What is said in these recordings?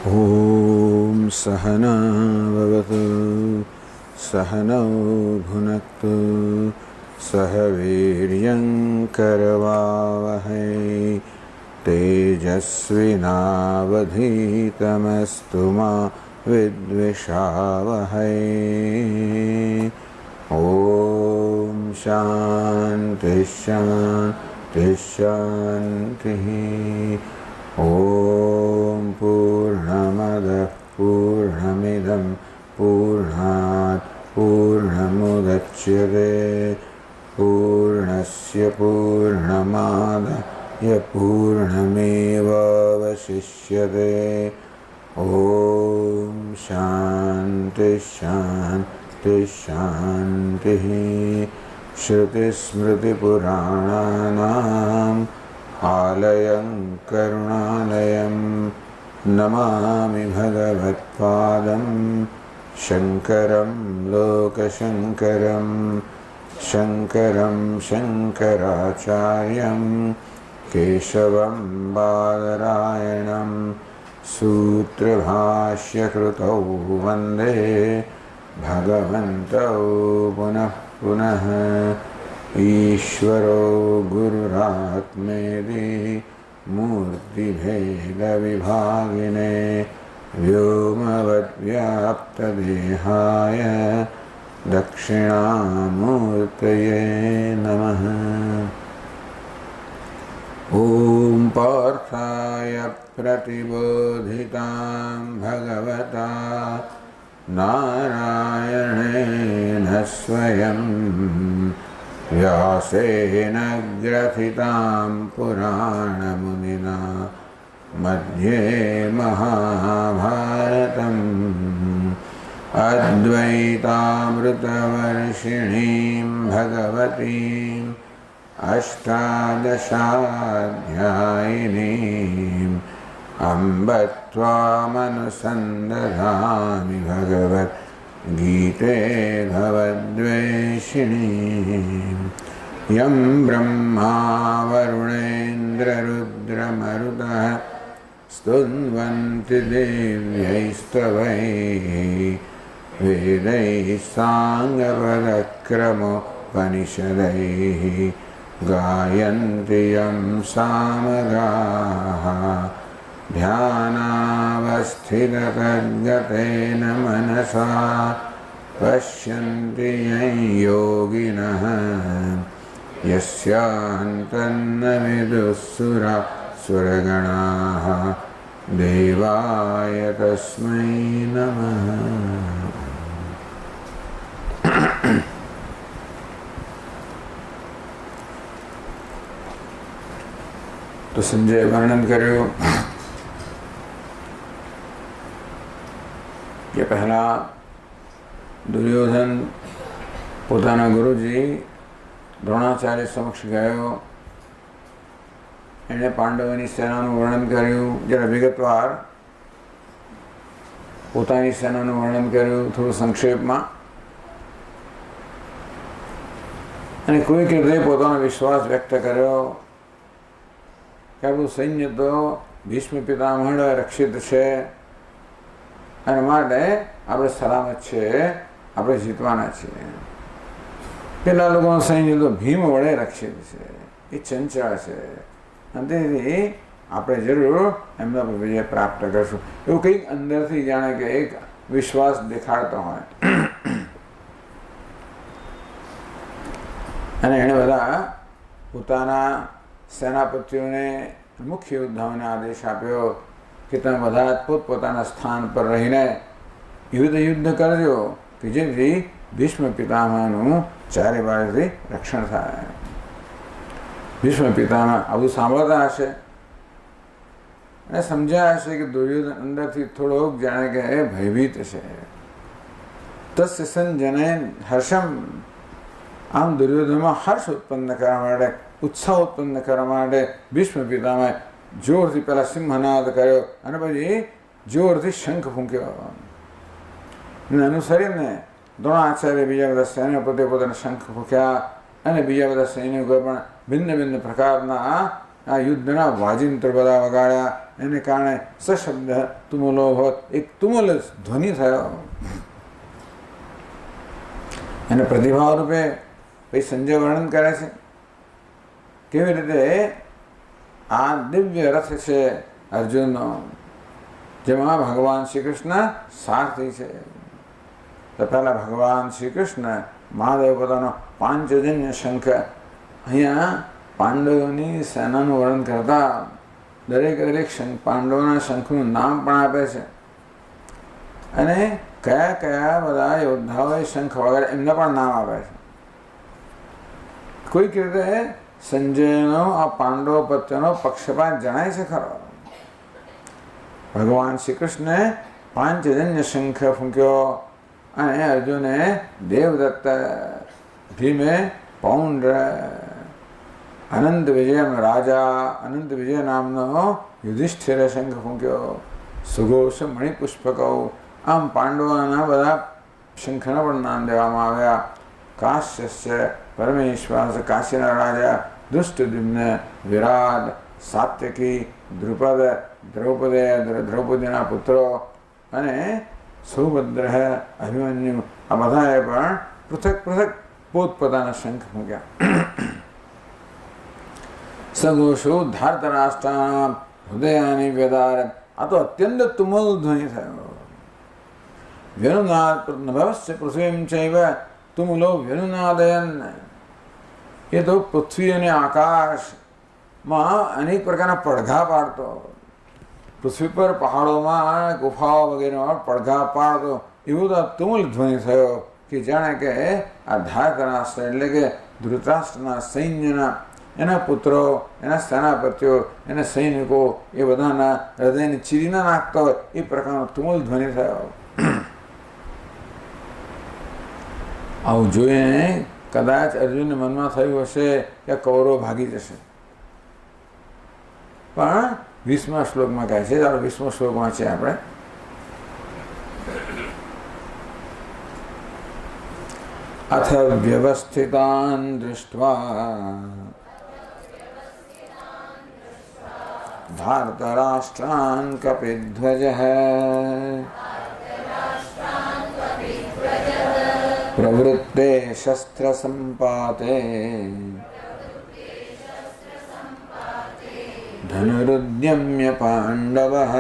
ॐ सहना भवतु सहनौ भुनक्तु सह वीर्यं करवावहै तेजस्विनावधीतमस्तु मा विद्विषावहै। ॐ शान्ति शान्ति शान्तिः। ॐ पूर्णमदः पूर्णमिदं पूर्णात् पूर्णमुदच्यते पूर्णस्य पूर्णमादाय पूर्णमेवावशिष्यते। ॐ शान्ति शान्ति शान्तिः। श्रुतिस्मृतिपुराणानाम् आलयं करुणालयं नमामि भगवत्पादं शङ्करं लोकशङ्करं शङ्करं शङ्कराचार्यं केशवं बादरायणं सूत्रभाष्यकृतौ वन्दे भगवन्तौ पुनः पुनः। ईश्वरो गुरुरात्मेति मूर्तिभेदविभागिने व्योमवद्व्याप्तदेहाय दक्षिणामूर्तये नमः। ॐ पार्थाय प्रतिबोधितां भगवता नारायणेन स्वयं व्यासेन ग्रथितां पुराणमुनिना मध्ये महाभारतम् अद्वैतामृतवर्षिणीं भगवतीम् अष्टादशाध्यायिनीम् अम्ब त्वामनुसन्दधामि भगवद्गीते भवद्वेषिणीम्। यं ब्रह्मा वरुणेन्द्ररुद्रमरुतः स्तुन्वन्ति देव्यैस्तवैः वेदैः साङ्गपदक्रमोपनिषदैः गायन्ति यं सामगाः ध्यानावस्थिततद्गतेन मनसा पश्यन्ति यं योगिनः यस्यान्तन्न विदुःसुरगणाः देवाय तस्मै नमः। तो संजय वर्णन કર્યો કે પહેલા દુર્યોધન પોતાના ગુરુજી દ્રોણાચાર્ય સમક્ષ ગયો, એણે પાંડવોની સેનાનું વર્ણન કર્યું, જરા વિગતવાર પોતાની સેનાનું વર્ણન કર્યું થોડું સંક્ષેપમાં, અને કોઈક રીતે પોતાનો વિશ્વાસ વ્યક્ત કર્યો કે આપણું સૈન્ય તો ભીષ્મ પિતામહ રક્ષિત છે અને માટે આપણે સલામત છે, આપણે જીતવાના છીએ. પેલા લોકોનું સૈન્ય તો ભીમ વડે રક્ષિત છે, એ ચંચળ છે, અને તેથી આપણે જરૂર એમના પર વિજય પ્રાપ્ત કરશું, એવું કંઈક અંદરથી જાણે કે એક વિશ્વાસ દેખાડતો હોય. અને એણે બધા પોતાના સેનાપતિઓને મુખ્ય યોદ્ધાઓને આદેશ આપ્યો કે તમે બધા પોતપોતાના સ્થાન પર રહીને યુદ્ધ કરજો કે જેથી ભીષ્મ પિતામહનું ચારે બાજુથી રક્ષણ થાય. ભીષ્મ પિતામહ આવું સાંભળતા હશે અને સમજ્યા હશે કે દુર્યોધન અંદરથી થોડોક જાણે કે એ ભયભીત છે. તસ્ય સંજનય હર્ષમ, આમ દુર્યોધનમાં હર્ષ ઉત્પન્ન કરવા માટે, ઉત્સાહ ઉત્પન્ન કરવા માટે ભીષ્મ પિતામહે જોરથી પહેલાં સિંહનાદ કર્યો અને પછી જોરથી શંખ ફૂંક્યો. એને અનુસરીને દ્રોણાચાર્ય બીજા બધા સૈન્યપતિઓ પોતાના શંખ ફૂંક્યા અને બીજા બધા સૈનિકોએ પણ ભિન્ન ભિન્ન પ્રકારના આ યુદ્ધના વાજિંત્ર બધા વગાડ્યા એને કારણે સશબ્દ તુમુલો હોત, એક તુમુલ ધ્વનિ થયો. એને પ્રતિભાવ રૂપે પછી સંજય વર્ણન કરે છે કેવી રીતે આ દિવ્ય રથ છે અર્જુનનો, જેમાં ભગવાન શ્રી કૃષ્ણ સારથી છે. તો પહેલા ભગવાન શ્રી કૃષ્ણ મહાદેવ પોતાનો પાંચજન્ય શંખ, અહીંયા પાંડવોની સેનાનું વર્ણન કરતા દરેક શંખ, પાંડવોના શંખનું નામ પણ આપે છે અને કયા કયા બધા યોદ્ધાઓએ શંખ વગેરે એમને પણ નામ આપે છે. કોઈક રીતે સંજયનો આ પાંડવો પ્રત્યેનો પક્ષપાત જણાય છે ખરો. ભગવાન શ્રી કૃષ્ણે પાંચજન્ય શંખ ફૂંક્યો અને અર્જુને દેવદત્ત, ભીમે પૌંડ્ર, અનંત વિજય રાજા અનંત વિજય નામનો યુધિષ્ઠિર શંખ ફૂંક્યો, સુઘોષ મણિપુષ્પકૌ. આમ પાંડવોના બધા શંખના પણ નામ દેવામાં આવ્યા. કાશ્યસ્ય પરમેશ્વર, કાશીના રાજા દુષ્ટદ્યુમ્ન, વિરાટ, સાત્યકી, દ્રુપદ, દ્રૌપદીના પુત્રો અને સૌભદ્ર, અભિમન્યુ, આ બધાએ પણ પૃથક પૃથક પોતપોતાના શંખ મૂક્યા. સઘોષો ધાર્તરાષ્ટ્રાણામ હૃદયાની વ્યદાર. આ તો અત્યંત તુમુલ ધ્વનિ થયો. વ્યનુનાદ નભસ્ય પૃથ્વીમ ચૈવ તુમુલો વ્યનુનાદયન. એ તો પૃથ્વી અને આકાશમાં અનેક પ્રકારના પડઘા પાડતો, પૃથ્વી પર પહાડોમાં ગુફાઓ વગેરેમાં પડઘા પાડતો એવો તો તુમુલ ધ્વનિ થયો કે જાણે કે આ ધાર્તરાષ્ટ્ર એટલે કે ધૃતરાષ્ટ્રના સૈન્યના, એના પુત્રો, એના સેનાપતિઓ, એના સૈનિકો એ બધાના હૃદયને ચીરી ના નાખતો હોય એ પ્રકારનો તુમુલ ધ્વનિ થયો. આવું જોઈને કદાચ અર્જુનને મનમાં થયું હશે કે કૌરવ ભાગી જશે, પણ 20મા શ્લોકમાં કહે છે, ચાલો 20મો શ્લોક વાંચીએ આપણે. અથ વ્યવસ્થિતાન દૃષ્ટ્વા ધાર્તરાષ્ટ્રાન કપિધ્વજઃ પ્રવૃત્તે શસ્ત્ર સંપાતે ધનુરુદ્યમ્ય પાંડવઃ.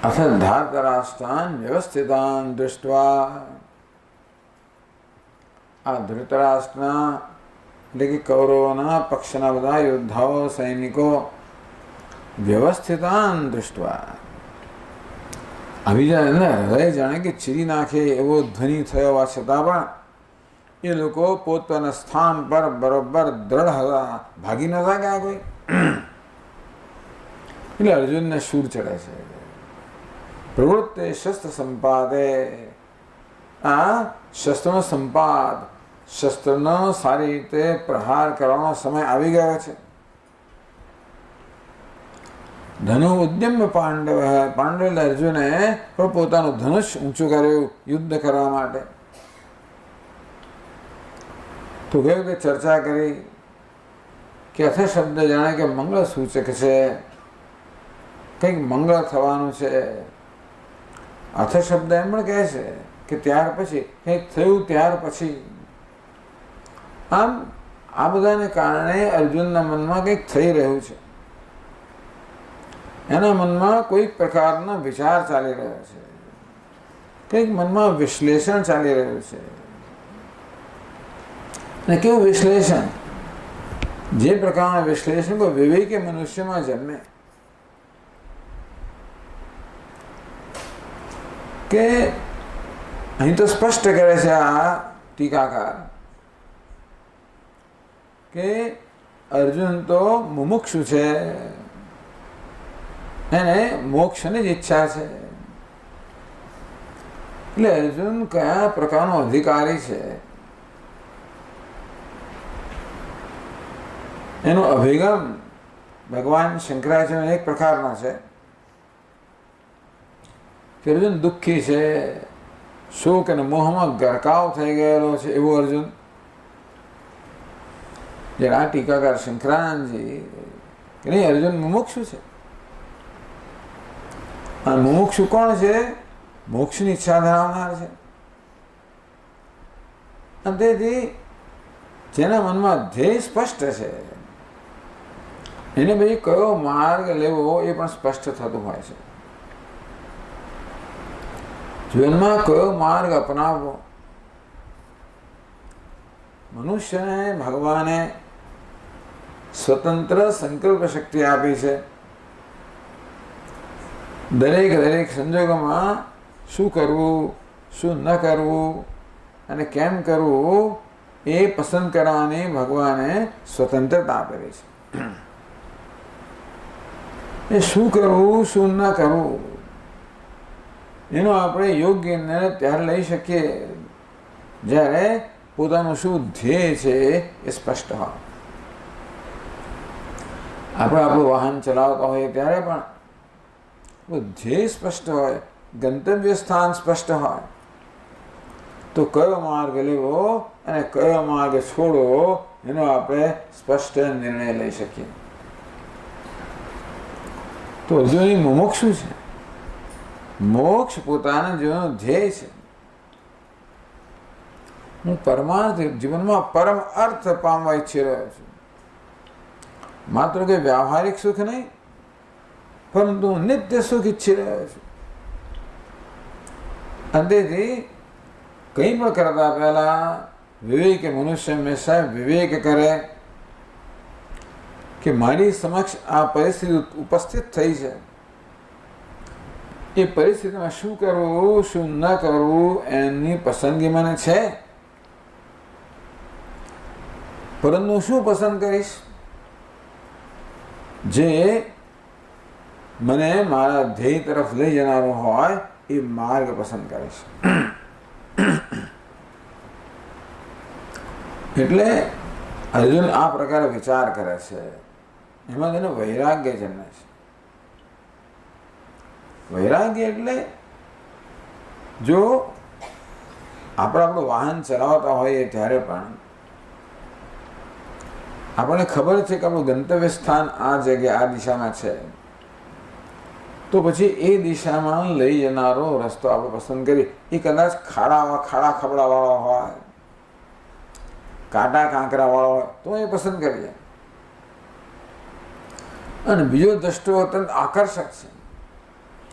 અથ ધાર્તરાષ્ટ્રાન વ્યવસ્થિતાન દૃષ્ટ્વા. આ ધૃતરાષ્ટ્રના એટલે કે કૌરવોના પક્ષના બધા યોદ્ધાઓ, સૈનિકો વ્યવસ્થિતાન દૃષ્ટવા આવી જાય, હૃદય જાણે કે ચીરી નાખે એવો ધ્વનિ થયો હોવા છતાં પણ એ લોકો પોતાના સ્થાન પર બરોબર દ્રઢ હતા, ભાગી નતા ગયા કોઈ. એટલે અર્જુનને શૂર ચડે છે. પ્રવૃત્તે શસ્ત્ર સંપાદે. આ શસ્ત્રનો સંપાદ, શસ્ત્રનો સારી રીતે પ્રહાર કરવાનો સમય આવી ગયો છે. ધનુ ઉદ્યમ્ય પાંડવ. પાંડવ અર્જુને પણ પોતાનું ધનુષ ઊંચું કર્યું યુદ્ધ કરવા માટે. તો કેવું કે ચર્ચા કરી કે અથ શબ્દ જાણે કે મંગળ સૂચક છે, કંઈક મંગળ થવાનું છે. અથ શબ્દ એમ પણ કહે છે કે ત્યાર પછી કંઈક થયું, ત્યાર પછી. આમ આ બધાને કારણે અર્જુનના મનમાં કંઈક થઈ રહ્યું છે, એના મનમાં કોઈક પ્રકારના વિચાર ચાલી રહ્યો છે, કંઈક મનમાં વિશ્લેષણ ચાલી રહ્યું છે. અને કેવું વિશ્લેષણ? જે પ્રકારના વિશ્લેષણ કોઈ વિવેકી મનુષ્યમાં જન્મે. કે અહીં તો સ્પષ્ટ કરે છે આ ટીકાકાર કે અર્જુન તો મુમુક્ષુ છે, એને મોક્ષની જ ઈચ્છા છે. એટલે અર્જુન કયા પ્રકારનો અધિકારી છે એનો અભિગમ ભગવાન શંકરાચાર્ય એક પ્રકારનો છે કે અર્જુન દુઃખી છે, શોક અને મોહમાં ગરકાવ થઈ ગયેલો છે એવો અર્જુન. જ્યારે આ ટીકાકાર શંકરાનંદજી કે નહીં, અર્જુન મુમુક્ષુ છે. અને મુમુક્ષુ કોણ છે? મોક્ષની ઈચ્છા ધરાવનાર છે. અને તેથી જેના મનમાં ધ્યેય સ્પષ્ટ છે એને ભાઈ કયો માર્ગ લેવો એ પણ સ્પષ્ટ થતું હોય છે. જીવનમાં કયો માર્ગ અપનાવવો. મનુષ્યને ભગવાને સ્વતંત્ર સંકલ્પ શક્તિ આપી છે. દરેક સંજોગોમાં શું કરવું, શું ન કરવું અને કેમ કરવું એ પસંદ કરવાની ભગવાને સ્વતંત્રતા આપેલી છે. એ શું કરવું, શું ન કરવું એનો આપણે યોગ્ય નિર્ણય ત્યારે લઈ શકીએ જ્યારે પોતાનું શું ધ્યેય છે એ સ્પષ્ટ હોય. આપણે આપણું વાહન ચલાવતા હોઈએ ત્યારે પણ ધ્યેય સ્પષ્ટ હોય, ગંતવ્ય સ્થાન સ્પષ્ટ હોય તો કયો માર્ગ લેવો અને કયો માર્ગ છોડવો એનો આપણે સ્પષ્ટ નિર્ણય લઈ શકીએ. તો અર્જુન મુમુક્ષુ છે. મોક્ષ પોતાના જીવનનો ધ્યેય છે. હું પરમાર્થ જીવનમાં પરમ અર્થ પામવા ઈચ્છી રહ્યો છું. માત્ર કે વ્યાવહારિક સુખ નહીં, પરંતુ નિત્ય સુખ ઈચ્છી રહ્યો છું. અંતેથી કંઈ પણ કરતા પહેલા વિવેક મનુષ્ય હંમેશા વિવેક કરે કે મારી સમક્ષ આ પરિસ્થિતિ ઉપસ્થિત થઈ છે, એ પરિસ્થિતિમાં શું કરવું, શું ન કરવું એની પસંદગી મને છે, પરંતુ શું પસંદ કરીશ જે મને મારા ધ્યેય તરફ લઈ જનારો હોય એ માર્ગ પસંદ કરીશ. એટલે અર્જુન આ પ્રકારે વિચાર કરે છે. એમાં તેને વૈરાગ્ય જન્મે છે. વૈરાગ્ય એટલે જો આપણે આપણું વાહન ચલાવતા હોઈએ ત્યારે પણ આપણને ખબર છે કે આપણું ગંતવ્ય સ્થાન આ જગ્યા આ દિશામાં છે, તો પછી એ દિશામાં લઈ જનારો રસ્તો આપણે પસંદ કરી. એ કદાચ ખાડા ખબડાવાળો હોય, કાંટા કાંકરાવાળો હોય તો એ પસંદ કરીએ. અને બીજો રસ્તો અત્યંત આકર્ષક છે,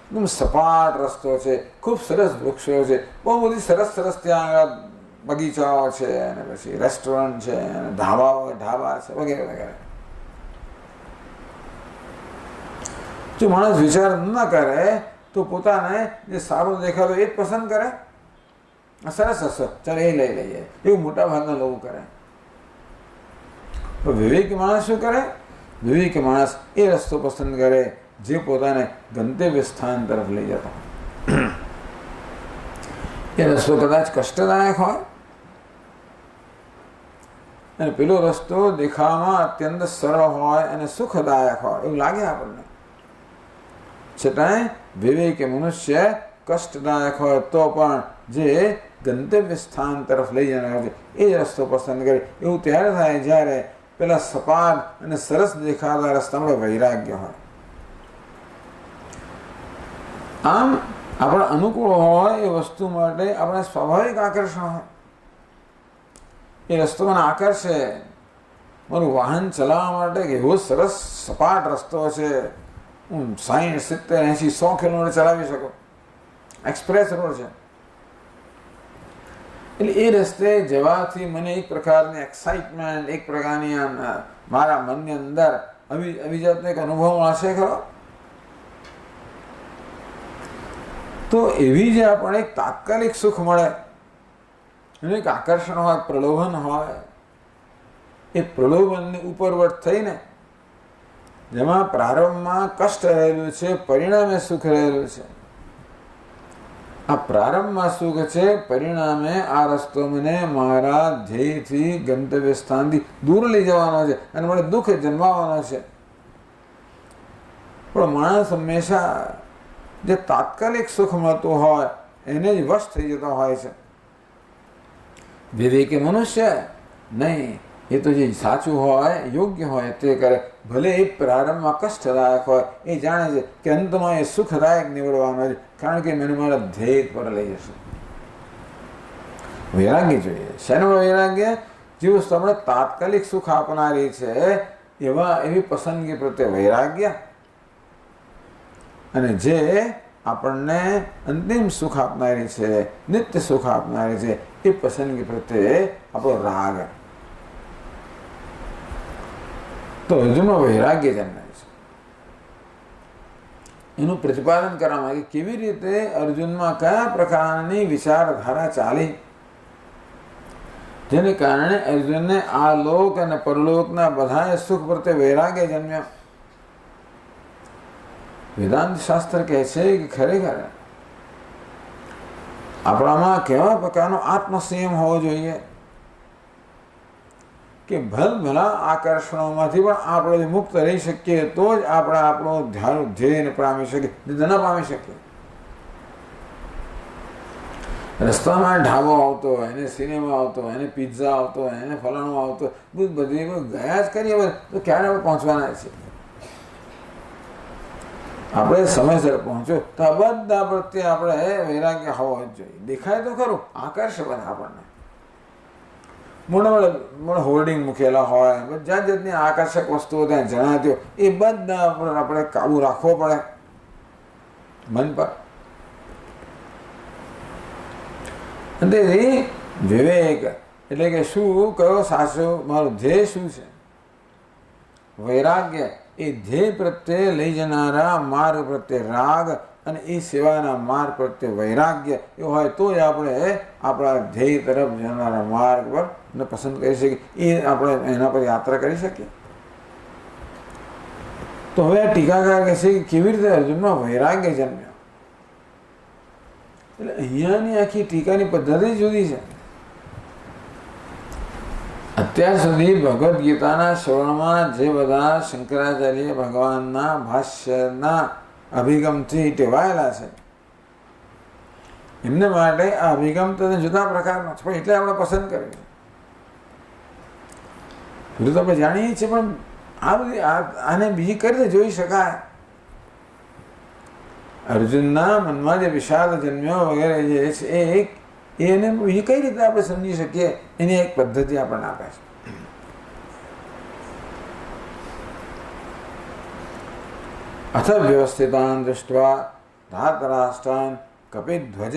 એકદમ સપાટ રસ્તો છે, ખૂબ સરસ વૃક્ષો છે, બહુ બધી સરસ ત્યાં આગળ બગીચાઓ છે, અને પછી રેસ્ટોરન્ટ છે, અને ઢાબા છે વગેરે વગેરે. જો માણસ વિચાર ન કરે તો પોતાને જે સારું દેખાતું એ જ પસંદ કરે. સરસ ચાલ એ લઈ લઈએ, એવું મોટા ભાગના લોકો કરે. તો વિવેકી માણસ શું કરે? વિવેકી માણસ એ રસ્તો પસંદ કરે જે પોતાને ગંતવ્ય સ્થાન તરફ લઈ જતો. એ રસ્તો કદાચ કષ્ટદાયક હોય અને પેલો રસ્તો દેખાવામાં અત્યંત સરળ હોય અને સુખદાયક હોય એવું લાગે આપણને, છતાંય વિવેકી મનુષ્ય કષ્ટદાયક હોય તો પણ જે ગંતવ્ય સ્થાન તરફ લઈ જનાર છે એ જ રસ્તો પસંદ કરે. એવું ત્યારે થાય જ્યારે પેલા સપાટ અને સરસ દેખાતા રસ્તામાં વૈરાગ્ય હોય. આમ આપણા અનુકૂળ હોય એ વસ્તુ માટે આપણે સ્વાભાવિક આકર્ષણ હોય. એ રસ્તો મને આકર્ષે, મારું વાહન ચલાવવા માટે એવો સરસ સપાટ રસ્તો છે, હું 60, 70, 80, 100 કિલોમીટર ચલાવી શકું, એક્સપ્રેસ રોડ છે. એટલે એ રસ્તે જવાથી મને એક પ્રકારની એક્સાઇટમેન્ટ, એક પ્રકારની મારા મનની અંદર આવી જાતનો એક અનુભવ મળશે ખરો. તો એવી જે આપણને એક તાત્કાલિક સુખ મળે, એનું એક આકર્ષણ હોય, પ્રલોભન હોય, એ પ્રલોભનની ઉપરવટ થઈને જેમાં પ્રારંભમાં કષ્ટ રહેલું છે, પરિણામે સુખ રહેલું છે. આ પ્રારંભમાં સુખ છે, પરિણામે આ રસ્તો મને મારા ધ્યેયથી ગંતવ્ય સ્થાનથી દૂર લઈ જવાનો છે અને મને દુઃખ જન્માવાનો છે. પણ માણસ હંમેશા જે તાત્કાલિક સુખ મળતું હોય એને જ વશ થઈ જતો હોય છે. વિવેકી મનુષ્ય નહીં, એ તો જે સાચું હોય, યોગ્ય હોય તે કરે. ભલે એ પ્રારંભમાં કષ્ટદાયક હોય, એ જાણે છે કે અંતમાં એ સુખદાયક નીવડવાનો છે, કારણ કે મને મારા ધ્યેય પર લઈ જશે. વૈરાગ્ય જોઈએ. શેનું વૈરાગ્ય? જે વસ્તુ આપણે તાત્કાલિક સુખ આપનારી છે એવી પસંદગી પ્રત્યે વૈરાગ્ય, અને જે આપણને અંતિમ સુખ આપનારી છે, નિત્ય સુખ આપનારી છે, એ પસંદગી પ્રત્યે આપણો રાગ. તો અર્જુનમાં વૈરાગ્ય જન્મે છે. એનું પ્રતિપાદન કરવામાં કે કેવી રીતે અર્જુનમાં કયા પ્રકારની વિચારધારા ચાલી, જેને કારણે અર્જુનને આ લોક અને પરલોકના બધા સુખ પ્રત્યે વૈરાગ્ય જન્મ્યા. વેદાંત શાસ્ત્ર કહે છે કે ખરેખર આપણામાં કેવા પ્રકારનો આત્મસંયમ હોવો જોઈએ કે ભલા આકર્ષણોમાંથી પણ આપણે મુક્ત રહી શકીએ, તો જ આપણે આપણો ધ્યેયને પામી શકીએ, ન પામી શકીએ. રસ્તામાં ઢાબો આવતો હોય, એને સિનેમા આવતો હોય, એને પિઝા આવતો હોય, એને ફલાણું આવતો હોય, બધી ગયા જ કરીએ તો ક્યારે આપણે પહોંચવાના છે? આપણે સમયસર પહોંચો તો આ બધા પ્રત્યે આપણે વૈરાગ્ય હોવો જ જોઈએ. દેખાય તો ખરું, આકર્ષે બધા આપણને. મોટા હોર્ડિંગ મૂકેલા હોય, જાત જાતની આકર્ષક વસ્તુઓ ત્યાં જણાતી હોય, એ બધા પર આપણે કાબુ રાખવો પડે મન પર. અને વિવેક એટલે કે શું કયો સાચો મારો ધ્યેય શું છે? વૈરાગ્ય એ ધ્યેય પ્રત્યે લઈ જનારા માર્ગ પ્રત્યે રાગ, અને એ સેવાના માર્ગ પ્રત્યે વૈરાગ્ય એવું હોય તો જ આપણે આપણા ધ્યેય તરફ જનારા માર્ગ પર પસંદ કરી શકીએ, એ આપણે એના પર યાત્રા કરી શકીએ. તો હવે આ ટીકાકાર કહે છે કે કેવી રીતે અર્જુનમાં વૈરાગ્ય જન્મ્યો. એટલે અહીંયાની આખી ટીકાની પદ્ધતિ જુદી છે. અત્યાર સુધી ભગવદ્ ગીતાના શ્રવણમાં જે બધા શંકરાચાર્ય ભગવાનના ભાષ્યના અભિગમથી ટેવાયેલા છે, એમને માટે આ અભિગમ તો જુદા પ્રકારનો છે, પણ એટલે આપણે પસંદ કર્યું છે. બધું તો આપણે જાણીએ છીએ, પણ આ બધી આને બીજી કઈ રીતે જોઈ શકાય? અર્જુનના મનમાં જે વિષાદ જન્મ્યો વગેરે જે છે એને બીજી કઈ રીતે આપણે સમજી શકીએ, એની એક પદ્ધતિ આપણને આપે છે. અથ વ્યવસ્થિતાન દૃષ્ટવા ધાતરાષ્ટ્રાન કપિધ્વજ.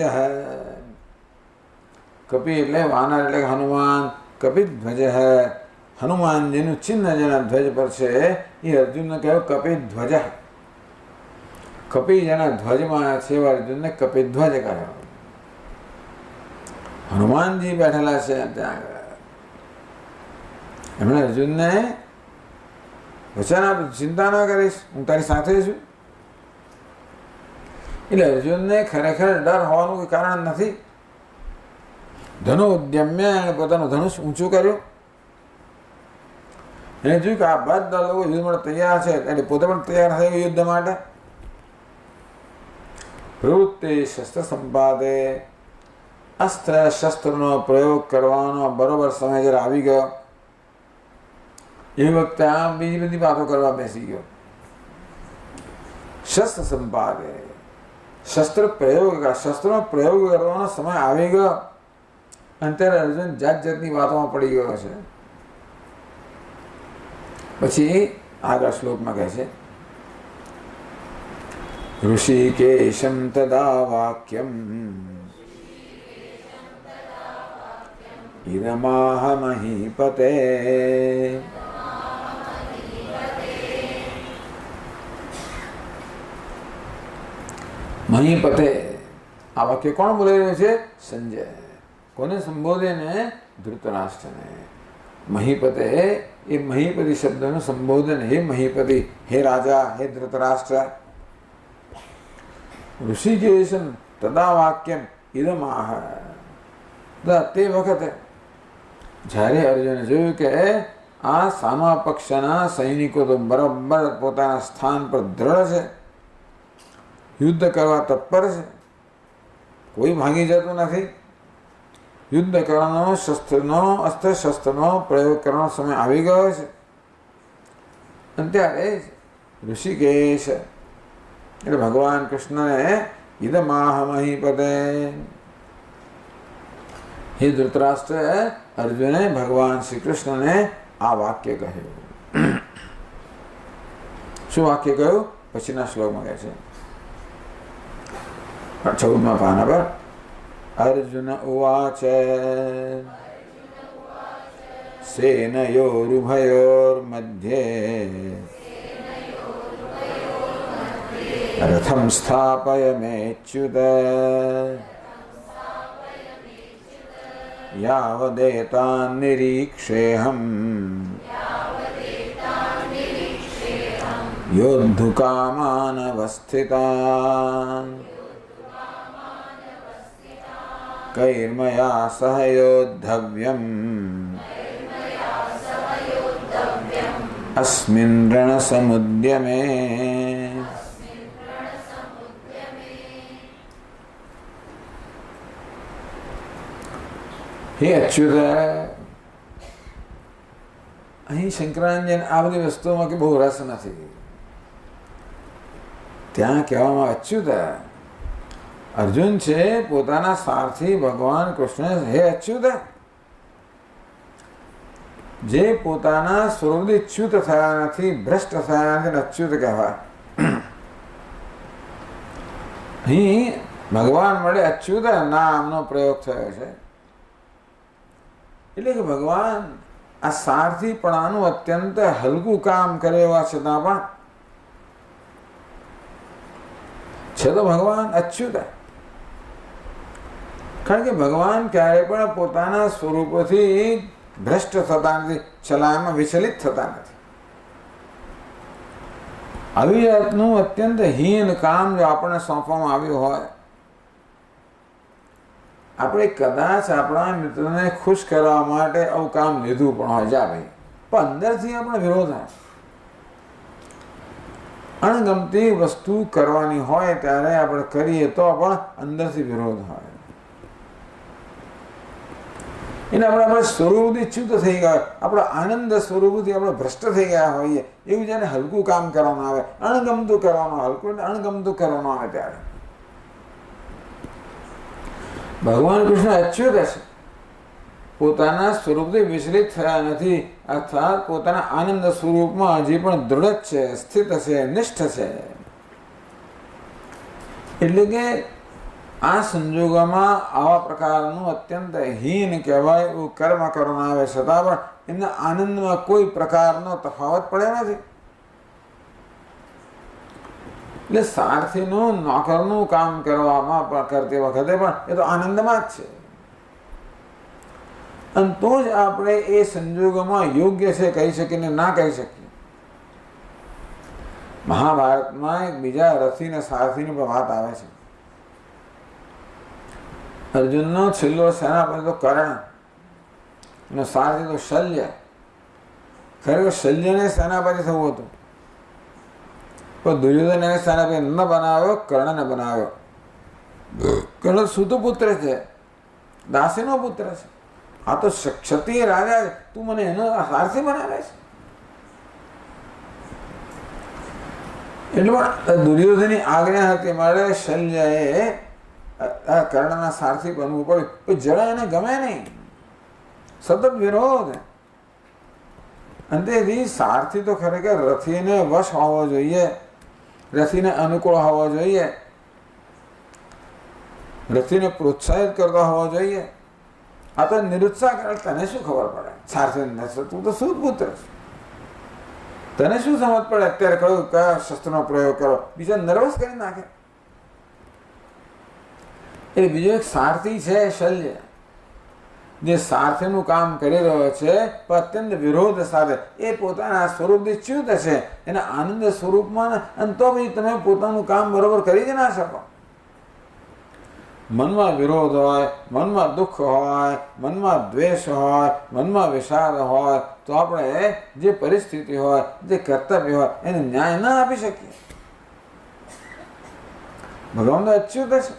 કપિ એટલે વાનર એટલે હનુમાન, કપિધ્વજ હનુમાન જેનું ચિહ્ન જેના ધ્વજ પર છે એ અર્જુનને કહ્યું કપિધ્વજ. કપિ જેના ધ્વજમાં છે એ અર્જુનને કપિધ્વજ કહ્યો. હનુમાનજી બેઠેલા છે ત્યાં આગળ. એમણે અર્જુનને વચન આપ્યું, ચિંતા ના કરીશ, હું તારી સાથે છું. એટલે અર્જુનને ખરેખર ડર હોવાનું કોઈ કારણ નથી. ધનુ ઉદ્યમ્ય એણે પોતાનું ધનુષ ઊંચું કર્યું. એને જોયું કે આ બધા લોકો યુદ્ધ માટે તૈયાર છે, એટલે પોતે પણ તૈયાર થયું યુદ્ધ માટે. પ્રવૃત્તિ શસ્ત્ર સંપાદે, અસ્ત્ર શસ્ત્રનો પ્રયોગ કરવાનો બરોબર સમય જ્યારે આવી ગયો, એ વખતે આ બીજી બધી વાતો કરવા બેસી ગયો. શસ્ત્ર સંપાદે, શસ્ત્રનો પ્રયોગ કરવાનો સમય આવી ગયો, અને ત્યારે અર્જુન જાત જાતની વાતોમાં પડી ગયો છે. પછી આગળ શ્લોકમાં કહે છે, ઋષિકેશમ તદા વાક્યમ ઇરમાહ મહીપતે. મહીપતે આ વાક્ય કોણ બોલી રહ્યું છે? સંજય. કોને સંબોધે? ધૃતરાષ્ટ્રને. મહીપતે એ મહીપતિ શબ્દનું સંબોધન, હે મહીપતિ, હે રાજા, હે ધૃતરાષ્ટ્ર. ઋષિકેશમ તદા વાક્યમ ઇદમાહ. તે વખતે જ્યારે અર્જુને જોયું કે આ સામા પક્ષના સૈનિકો તો બરાબર પોતાના સ્થાન પર દ્રઢ છે, યુદ્ધ કરવા તત્પર છે, કોઈ ભાગી જતું નથી, યુદ્ધ કરવાનો, અસ્ત્ર શસ્ત્રનો પ્રયોગ કરવાનો સમય આવી ગયો છે. અને ત્યારે ઋષિકેશ એટલે ભગવાન કૃષ્ણને ઇદમાહ મહીપતે, હે ધૃતરાષ્ટ્ર, અર્જુને ભગવાન શ્રી કૃષ્ણને આ વાક્ય કહ્યું. શું વાક્ય કહ્યું? પછીના શ્લોકમાં કહે છે 14મા પાના પર. અર્જુન ઉવાચ સેનયોરુભયોર્મધ્યે રથમ સ્થાપય મેચ્યુત યાવદેતાન નિરીક્ષેહમ યોદ્ધુકામાન અવસ્થિતાન કૈર્મયા સહ યોદ્ધવ્યમ અસ્મિન રણસમુદ્યમે. હે અચ્યુત, અહીં શંકરાચાર્ય આ બધી વસ્તુઓમાં કે બહુ રસ નથી. ત્યાં કહેવામાં અચ્યુત, અર્જુન છે પોતાના સારથી ભગવાન કૃષ્ણ. હે અચ્યુત, જે પોતાના સ્વરૂપથી ચ્યુત થયા નથી, ભ્રષ્ટ થયા નથી, અચ્યુત કહેવાય. અહીં ભગવાન મળે અચ્યુત નામનો પ્રયોગ થયો છે. એટલે કે ભગવાન આ સારથીપણાનું અત્યંત હલકું કામ કરે એવા છતાં પણ છે તો ભગવાન અચ્યુત. કારણ કે ભગવાન ક્યારે પણ પોતાના સ્વરૂપથી ભ્રષ્ટ થતા નથી, ચલાયમાં વિચલિત થતા નથી. આવી જાતનું અત્યંત હીન કામ જો આપણને સોંપવામાં આવ્યું હોય, આપણે કદાચ આપણા મિત્રને ખુશ કરવા માટે આવું કામ લીધું પણ હોય, જા ભાઈ, પણ અંદરથી આપણે વિરોધ હોય. અણગમતી વસ્તુ કરવાની હોય ત્યારે આપણે કરીએ તો પણ અંદરથી વિરોધ હોય. એટલે આપણે સ્વરૂપથી ચ્યુત થઈ ગયા, આપણા આનંદ સ્વરૂપથી આપણે ભ્રષ્ટ થઈ ગયા હોઈએ, એવું જ્યારે હલકું કામ કરવાનું આવે, અણગમતું કરવાનું, હલકું એટલે અણગમતું કરવાનું આવે ત્યારે ભગવાન કૃષ્ણ અચ્યુત છે, પોતાના સ્વરૂપથી વિચલિત થયા નથી, અર્થાત પોતાના આનંદ સ્વરૂપમાં હજી પણ દૃઢ છે, સ્થિત છે, નિષ્ઠ છે. એટલે કે આ સંજોગોમાં આવા પ્રકારનું અત્યંત હીન કહેવાય એવું કર્મ કરવામાં આવે છતાં પણ એમના આનંદમાં કોઈ પ્રકારનો તફાવત પડે નથી. એટલે સારથીનું નોકરનું કામ કરવામાં કરતી વખતે પણ એ તો આનંદમાં જ છે. અને તો જ આપણે એ સંજોગોમાં યોગ્ય છે કહી શકીએ ને ના કહી શકીએ. મહાભારતમાં એક બીજા રથી ને સારથીની પણ વાત આવે છે. અર્જુનનો છેલ્લો સેનાપતિ તો કર્ણ અને સારથી તો શલ્ય. ખરેખર શલ્યને સેનાપતિ થવું હતું, પણ દુર્યોધન એને સેનાપતિ ન બનાવ્યો, કર્ણને બનાવ્યો. કર્ણ સુતપુત્ર છે, દાસીનો પુત્ર છે. આ તો ક્ષત્રિય રાજા છે, તું મને એનો સારથી બનાવે છે. એટલે દુર્યોધનની આજ્ઞા હતી, મારે શલ્યએ કર્ણના સારથી બનવું પડ્યું, પણ જરા એને ગમે નહીં, સતત વિરોધ. અંતેથી સારથી તો ખરેખર રથીને વશ હોવો જોઈએ, રથીને અનુકૂળ હોવો જોઈએ, રથીને પ્રોત્સાહિત કરતો હોવો જોઈએ. આ તો નિરુત્સાહ કરે, તને શું ખબર પડે? સારથી તું તો શું પુત્ર છે, તને શું સમજ પડે? અત્યારે કહ્યું કયા શસ્ત્રનો પ્રયોગ કરો, બીજા નર્વસ કરી નાખે. એટલે બીજો એક સારથી છે શલ્ય, જે સારથીનું કામ કરી રહ્યો છે પણ અત્યંત વિરોધ સાથે. એ પોતાના સ્વરૂપથી ચ્યુત છે, એના આનંદ સ્વરૂપમાં, અને તો પછી તમે પોતાનું કામ બરોબર કરી જ ના શકો. મનમાં વિરોધ હોય, મનમાં દુઃખ હોય, મનમાં દ્વેષ હોય, મનમાં વિષાદ હોય, તો આપણે જે પરિસ્થિતિ હોય, જે કર્તવ્ય હોય, એને ન્યાય ના આપી શકીએ. ભગવાન તો અચ્યુત છે,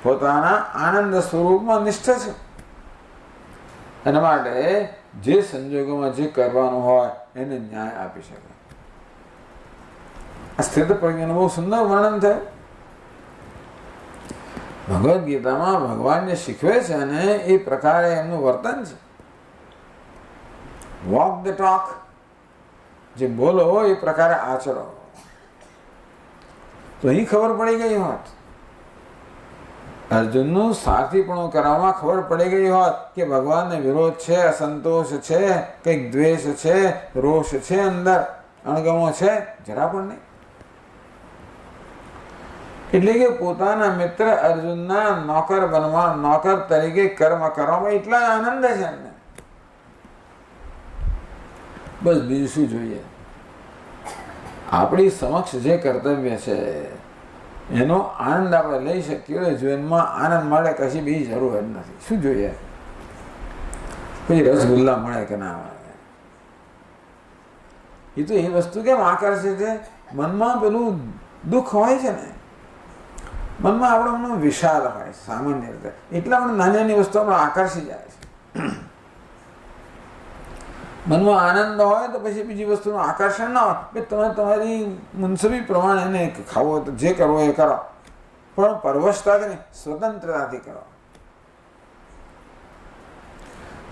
પોતાના આનંદ સ્વરૂપમાં નિષ્ઠ છે. એના માટે જે સંજોગોમાં જે કરવાનું હોય એને ન્યાય આપી શકે. આ સ્થિત પ્રજ્ઞાનું બહુ સુંદર વર્ણન થયું. ભગવદ્ ગીતામાં ભગવાન જે શીખવે છે ને એ પ્રકારે એમનું વર્તન છે. વોક ધ ટોક, જે બોલો એ પ્રકારે આચરો. તો અહીં ખબર પડી ગઈ હોત, અર્જુનનું સારથીપણું કરવામાં ખબર પડી ગઈ હોત કે ભગવાનને વિરોધ છે, અસંતોષ છે, કંઈક દ્વેષ છે, રોષ છે, અંદર અણગમો છે, જરા પણ નહીં. એટલે કે પોતાના મિત્ર અર્જુનના નોકર બનવા, નોકર તરીકે કર્મ કરવામાં એટલા આનંદ છે એમને. બસ બીજું શું જોઈએ? આપણી સમક્ષ જે કર્તવ્ય છે એનો આનંદ આપણે લઈ શકીએ. જીવનમાં આનંદ મળે, કશી બીજી જરૂર જ નથી. શું જોઈએ? કોઈ રસગુલ્લા મળે કે ના મળે, એ તો એ વસ્તુ કેમ આકર્ષે છે? મનમાં પેલું દુઃખ હોય છે ને, મનમાં આપણો વિશાલ હોય સામાન્ય રીતે, એટલા આપણે નાની નાની વસ્તુ આપણે આકર્ષી જાય છે. મનમાં આનંદ હોય તો પછી બીજી વસ્તુનું આકર્ષણ ના હોય. તમે તમારી મુનસબી પ્રમાણે એને ખાવો તો જે કરવો એ કરો, પણ પરવશતાથી નહીં, સ્વતંત્રતાથી કરો.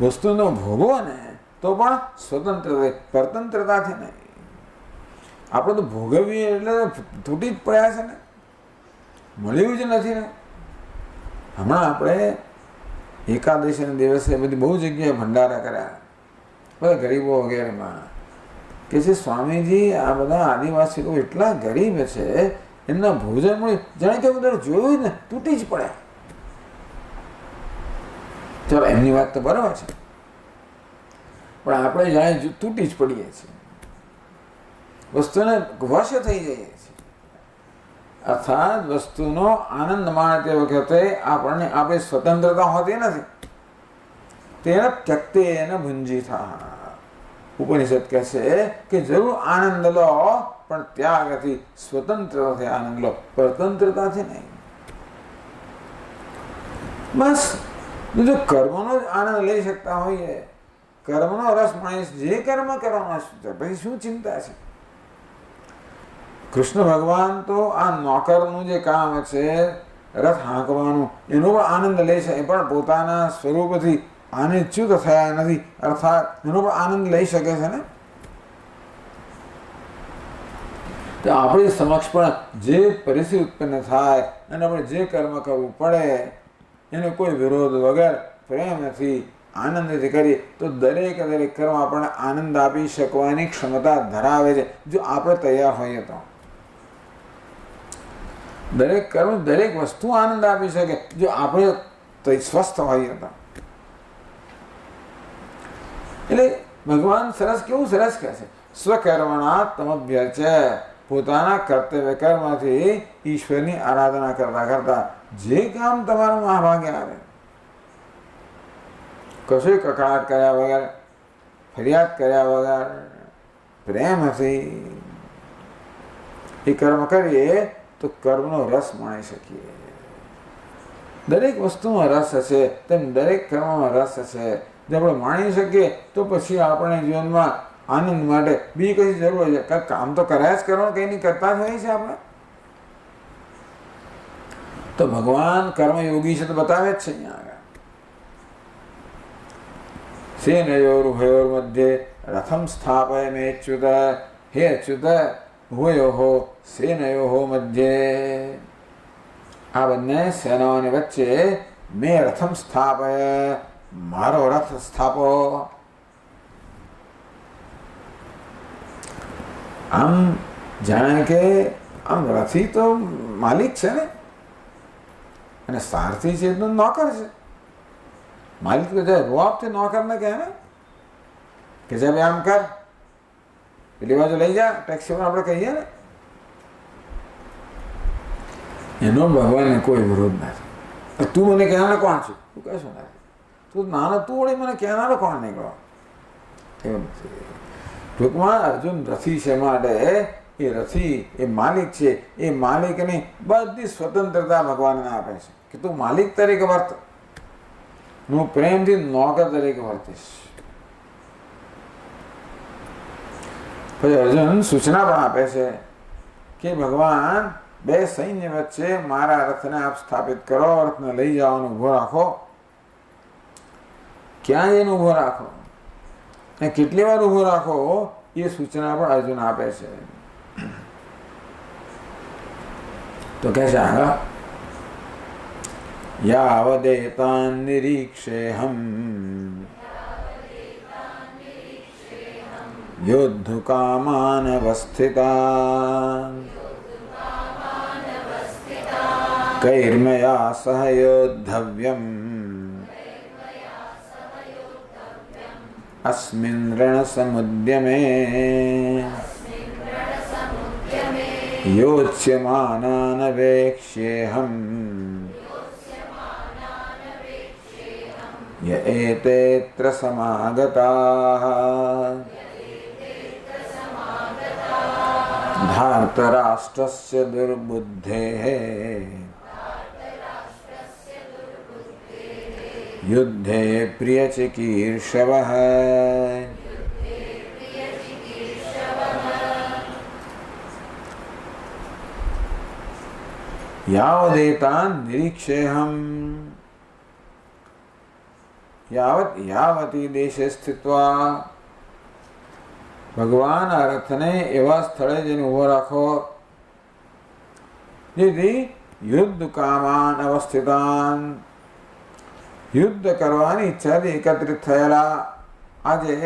વસ્તુનો ભોગવો ને તો પણ સ્વતંત્રતા, પરતંત્રતાથી નહીં. આપણે તો ભોગવીએ એટલે તૂટી જ પડ્યા છે ને, મળ્યું જ નથી ને. હમણાં આપણે એકાદશીના દિવસે બધી બહુ જગ્યાએ ભંડારા કર્યા, બધા ગરીબો વગેરેમાં, કે છે સ્વામીજી આ બધા આદિવાસી લોકો એટલા ગરીબ છે, એમના ભોજન મળ્યું જાણે કે બધા જોયું ને તૂટી જ પડ્યા. ચાલો એમની વાત તો બરાબર છે, પણ આપણે જાણે તૂટી જ પડીએ છીએ, વસ્તુને વશ થઈ જઈએ છીએ. અર્થાત વસ્તુનો આનંદ માણતી વખતે આપણને આપણી સ્વતંત્રતા હોતી નથી. તેને ત્યક્તે એને ભુંજી થા. ઉપનિષદ કહે છે કે જરૂર આનંદ લો, પણ ત્યાગથી, સ્વતંત્રતાથી આનંદ લો, પરતંત્રતાથી નહીં. બસ જો કર્મનો જ આનંદ લઈ શકતા હોઈએ, કર્મનો રસ માણીશ, જે કર્મ કરવાનો પછી શું ચિંતા છે? કૃષ્ણ ભગવાન તો આ નોકરનું જે કામ છે, રથ હાંકવાનું, એનો પણ આનંદ લે છે, એ પણ પોતાના સ્વરૂપથી આને ચ્યુત થયા નથી, અર્થાત એનો પણ આનંદ લઈ શકે છે ને. તો આપણી સમક્ષ પણ જે પરિસ્થિતિ ઉત્પન્ન થાય અને આપણે જે કર્મ કરવું પડે એનો કોઈ વિરોધ વગર પ્રેમથી, આનંદથી કરીએ તો દરેક કર્મ આપણને આનંદ આપી શકવાની ક્ષમતા ધરાવે છે, જો આપણે તૈયાર હોઈએ તો. દરેક કર્મ, દરેક વસ્તુ આનંદ આપી શકે જો આપણે સ્વસ્થ હોઈએ તો. એટલે ભગવાન સરસ, કેવું સરસ કહે છે, સ્વકર્મણા તમભ્યર્ચ, પોતાના કર્તવ્ય કર્મથી ઈશ્વરની આરાધના કરતા કરતા જે કામ તમારા મહાભાગ્ય આવે, કશું કકળાટ કર્યા વગર, ફરિયાદ કર્યા વગર, પ્રેમથી એ કર્મ કરીએ તો કર્મનો રસ માણી શકીએ. દરેક વસ્તુમાં રસ હશે તેમ દરેક કર્મમાં રસ હશે. જો આપણે માણી શકીએ તો પછી આપણે જીવનમાં આનંદ માટે બીજી કઈ જરૂર છે? કંઈક કામ તો કર્યા જ કરવાનું, કંઈ નહીં કરતા જ હોય છે આપણે. તો ભગવાન કર્મયોગી છે તો બતાવે જ છે અહીંયા આગળ. સેનયોરુભયોર મધ્યે રથમ સ્થાપયમેચ્યુત, હે અચ્યુત ઉભયોઃ સેનયોઃ મધ્યે, આ બંને સેનાઓની વચ્ચે મેં રથમ સ્થાપય, મારો રથ સ્થાપો. આમ જાણે કે આમ રથી તો માલિક છે ને, અને સારથી છે તો નોકર છે. માલિક તો જાય રોઆબથી નોકરને કહે ને કે જે ભાઈ આમ કર, પેલી બાજુ લઈ જા, ટેક્સીમાં આપણે કહીએ ને. એનો ભગવાનને કોઈ વિરોધ નથી. તું મને કહેનારો કોણ છું? તું કહેશું નથી. તું નાનો, તું વળી મને કહેનારો કોણ નીકળો? એવું નથી. ટૂંકમાં અર્જુન રથી છે માટે એ રથી, એ માલિક છે, એ માલિકની બધી સ્વતંત્રતા ભગવાનને આપે છે. કે તું માલિક તરીકે વર્ત, હું પ્રેમથી નોકર તરીકે વર્તીશ. પછી અર્જુન સૂચના પણ આપે છે કે ભગવાન બે સૈન્ય વચ્ચે મારા રથને આપ સ્થાપિત કરો, રથને લઈ જવાનો ઉભો રાખો, ક્યાં જઈને ઉભો રાખો અને કેટલી વાર ઉભો રાખો એ સૂચના પણ અર્જુન આપે છે. તો કહે છે આગળ, યાવદેતાન નિરીક્ષેહમ યોદ્ધુકામાન અવસ્થિતાન કૈર્મયા સહ યોદ્ધવ્યમ અસ્મિન રણસમુદ્યમે યોચ્યમાનાન વેક્ષ્યેહમ ય એતેત્ર સમાગતાઃ ધાર્તરાષ્ટ્રસ્ય દુર્બુદ્ધેઃ યુદ્ધે પ્રિયચિકીર્ષવઃ યાવદેતાન નિરીક્ષેહમ યાવતી દેશે સ્થિત્વા. ભગવાન આ રથને એવા સ્થળે જઈને ઉભો રાખો જેથી યુદ્ધ કામાન અવસ્થિતાન, યુદ્ધ કરવાની ઈચ્છાથી એકત્રિત થયેલા આજે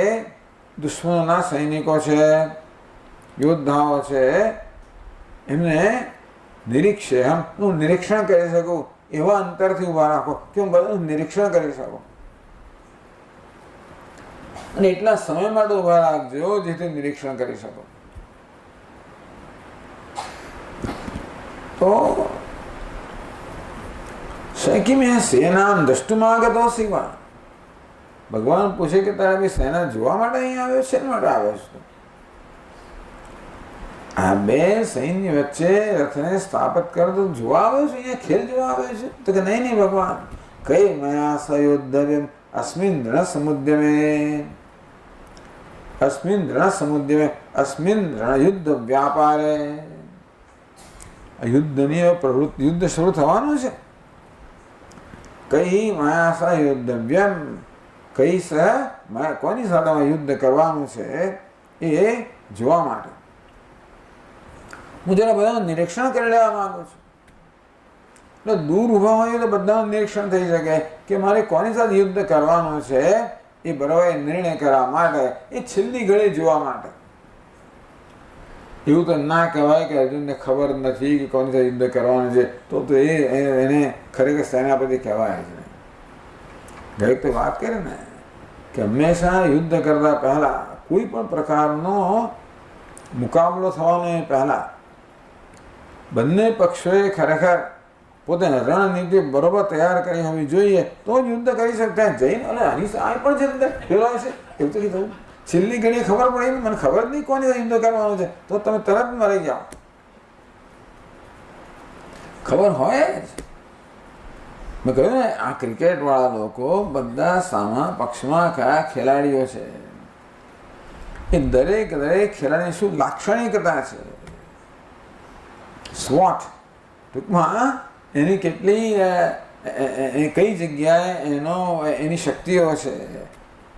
દુશ્મનોના સૈનિકો છે, યોદ્ધાઓ છે, એમને નિરીક્ષેહમ, હું નિરીક્ષણ કરી શકું એવા અંતરથી ઉભા રાખો કે હું બધું નિરીક્ષણ કરી શકું, અને એટલા સમય માટે ઉભા રાખજો જેથી નિરીક્ષણ કરી શકો. તો શકી મેં સેનામ દ્રષ્ટુમાગતો શિવા. ભગવાન પૂછે કે તારે બી સેના જોવા માટે અહીં આવ્યો છે, માટે આવ્યો છે? આ બે સૈન્ય વચ્ચે રથને સ્થાપિત કરો તો જોવા આવ્યો છે, અહીંયા ખેલ જોવા આવ્યો છે? તો કે નહીં નહીં ભગવાન, કઈ મયા સયોદ્ધવ્યમ અસ્મિન રણ સમુદ્યમે, અસ્મિન રણ સમુદ્યમે, અસ્મિન રણ યુદ્ધ વ્યાપારે. યુદ્ધની પ્રવૃત્તિ, યુદ્ધ શરૂ થવાનું છે. કઈ માયા સહ યુદ્ધવ્યમ, કઈ સહ કોની સાથે યુદ્ધ કરવાનું છે એ જોવા માટે હું જરા બધાનું નિરીક્ષણ કરી લેવા માંગુ છું. એટલે દૂર ઊભા હોય તો બધાનું નિરીક્ષણ થઈ શકે કે મારે કોની સાથે યુદ્ધ કરવાનું છે એ બરાબર નિર્ણય કરવા માટે, એ છેલ્લી ઘડી જોવા માટે. એવું તો ના કહેવાય કે અર્જુનને ખબર નથી કે કોની સાથે યુદ્ધ કરવાનું છે, તો એને ખરેખર સેનાપતિ કહેવાય જ નહીં. દરેક તો વાત કરે ને કે હંમેશા યુદ્ધ કરતા પહેલા, કોઈ પણ પ્રકારનો મુકાબલો થવાનો એ પહેલા બંને પક્ષોએ ખરેખર પોતાની રણનીતિ બરોબર તૈયાર કરી હોવી જોઈએ, તો જ યુદ્ધ કરી શકે. ત્યાં જઈને અને આની આ પણ છે અંદર ફેરવાય છે એવું તો કીધું. છેલ્લી ઘડી ખબર પડી, મને ખબર નહીં કોની યુદ્ધ કરવાનું છે, તો તમે તરત મરી જાઓ. ખબર હોય જ. મેં કહ્યું ને, આ ક્રિકેટ વાળા લોકો બધા સામા પક્ષમાં કયા ખેલાડીઓ છે, એ દરેક ખેલાડીની શું લાક્ષણિકતા છે, સ્વોટ, ટૂંકમાં એની કેટલી કઈ જગ્યાએ એની શક્તિઓ છે,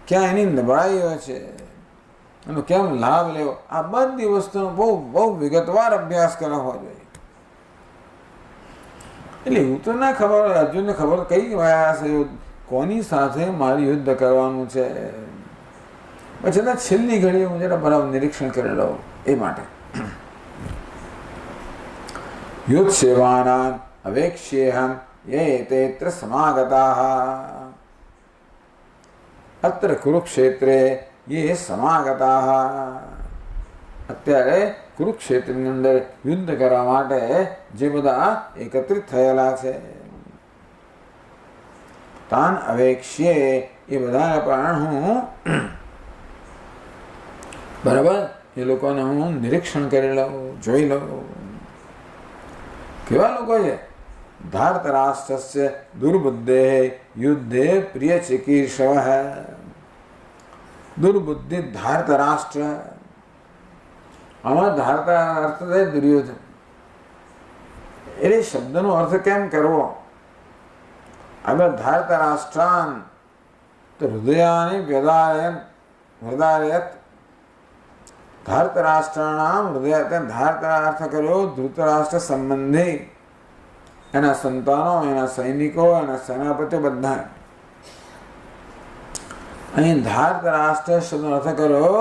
ક્યાં એની નબળાઈઓ છે, એનો કેમ લાભ લેવો, આ બધી વસ્તુનો બહુ વિગતવાર અભ્યાસ કરવો હોવો જોઈએ. એટલે એવું તો ના ખબર હોય, અર્જુનને ખબર કઈ વયા છે, કોની સાથે મારે યુદ્ધ કરવાનું છે. પછી છેલ્લી ઘડી હું જરા બરાબર નિરીક્ષણ કરી લઉં એ માટે. યુદ્ધ સેવાના અવેક્ષ્યેહમ યેતેત્ર સમાગતાઃ અત્ર કુરુક્ષેત્રે યે સમાગતાઃ. અત્યારે કુરુક્ષેત્રની અંદર યુદ્ધ કરવા માટે જે બધા એકત્રિત થયેલા છે, તાન અવેક્ષ્યે, એ બધાને પણ હું બરાબર એ લોકોને હું નિરીક્ષણ કરી લઉં, જોઈ લઉં કેવા લોકો છે. धार्तराष्ट्रस्य दुर्बुद्धेः युद्धे प्रिय चिकीर्षवः। दुर्बुद्धि धार्तराष्ट्र, આમાં ધારતા અર્થ થાય દુર્યોધન. એટલે શબ્દનો અર્થ કેમ કરવો? આગળ ધારતા રાષ્ટ્રાન તો હૃદયાની વ્યદારયત ધાર્તરાષ્ટ્રાણામ હૃદય, ધાર્તા અર્થ કર્યો ધૃતરાષ્ટ્ર સંબંધી, એના સંતાનો, એના સૈનિકો, એના સેનાપતિઓ બધા. અહીં ધાર્તરાષ્ટ્ર શબ્દનો અર્થ કર્યો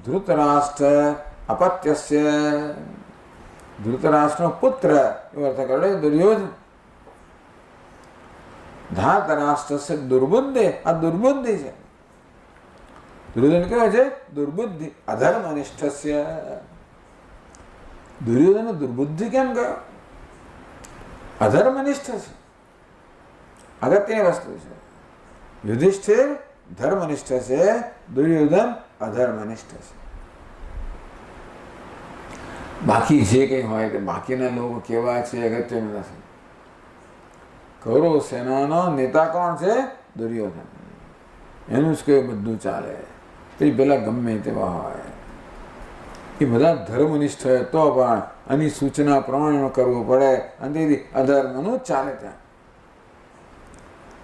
ધૃતરાષ્ટ્ર અપત્યસ્ય, ધૃતરાષ્ટ્રનો પુત્ર એવો અર્થ કર્યો દુર્યોધન. ધાર્તરાષ્ટ્ર દુર્બુદ્ધિ, આ દુર્બુદ્ધિ છે. દુર્યોધન કેવો છે? દુર્બુદ્ધિ. અધર્મનિષ્ઠસ્ય, દુર્યોધન દુર્બુદ્ધિ કેમ ગયો? અધર્મનિષ્ઠ છે. અગત્યની વસ્તુ છે. યુધિષ્ઠિર ધર્મનિષ્ઠ છે, દુર્યોધન અધર્મનિષ્ઠ છે. બાકી જે કંઈ હોય તે બાકીના લોકો કેવા છે અગત્યનું નથી. કૌરવ સેનાનો નેતા કોણ છે? દુર્યોધન. એનું જ કંઈ બધું ચાલે. પછી પેલા ગમે તેવા હોય એ બધા ધર્મનિષ્ઠ હોય તો પણ આની સૂચના પ્રમાણે કરવું પડે, અને તેથી અધર્મનું જ ચાલે ત્યાં.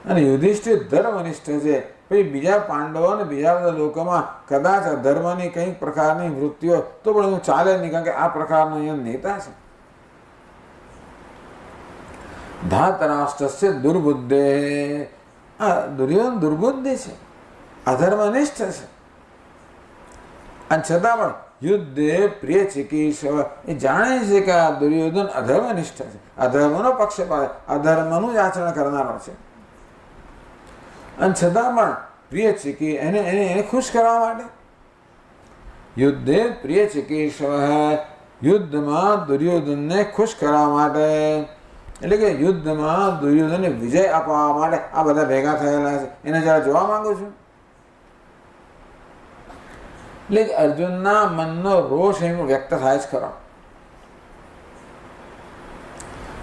અને યુધિષ્ઠિર ધર્મનિષ્ઠ છે. પછી બીજા પાંડવો અને બીજા બધા લોકોમાં કદાચ અધર્મની કંઈક પ્રકારની વૃત્તિઓ તો પણ એનું ચાલે નહીં, કારણ કે આ પ્રકારનો અહીંયા નેતા છે. ધાતરાષ્ટ્રસ્ય દુર્બુદ્ધે, આ દુર્યોધન દુર્બુદ્ધિ છે, અધર્મનિષ્ઠ છે. અને છતાં પણ યુદ્ધે પ્રિય ચિકીર્ષવ, એ જાણે છે કે આ દુર્યોધન અધર્મનિષ્ઠ છે, અધર્મનો પક્ષપાત, અધર્મનું જ આચરણ કરનારો છે. અને છતાં પણ પ્રિય ચિકી એને ખુશ કરવા માટે યુદ્ધે પ્રિય ચિકીર્ષવ, યુદ્ધમાં દુર્યોધનને ખુશ કરવા માટે, એટલે કે યુદ્ધમાં દુર્યોધનને વિજય અપાવવા માટે આ બધા ભેગા થયેલા છે. એને જરા જોવા માંગુ છું. એટલે અર્જુનના મનનો રોષ એમ વ્યક્ત થાય જ ખરો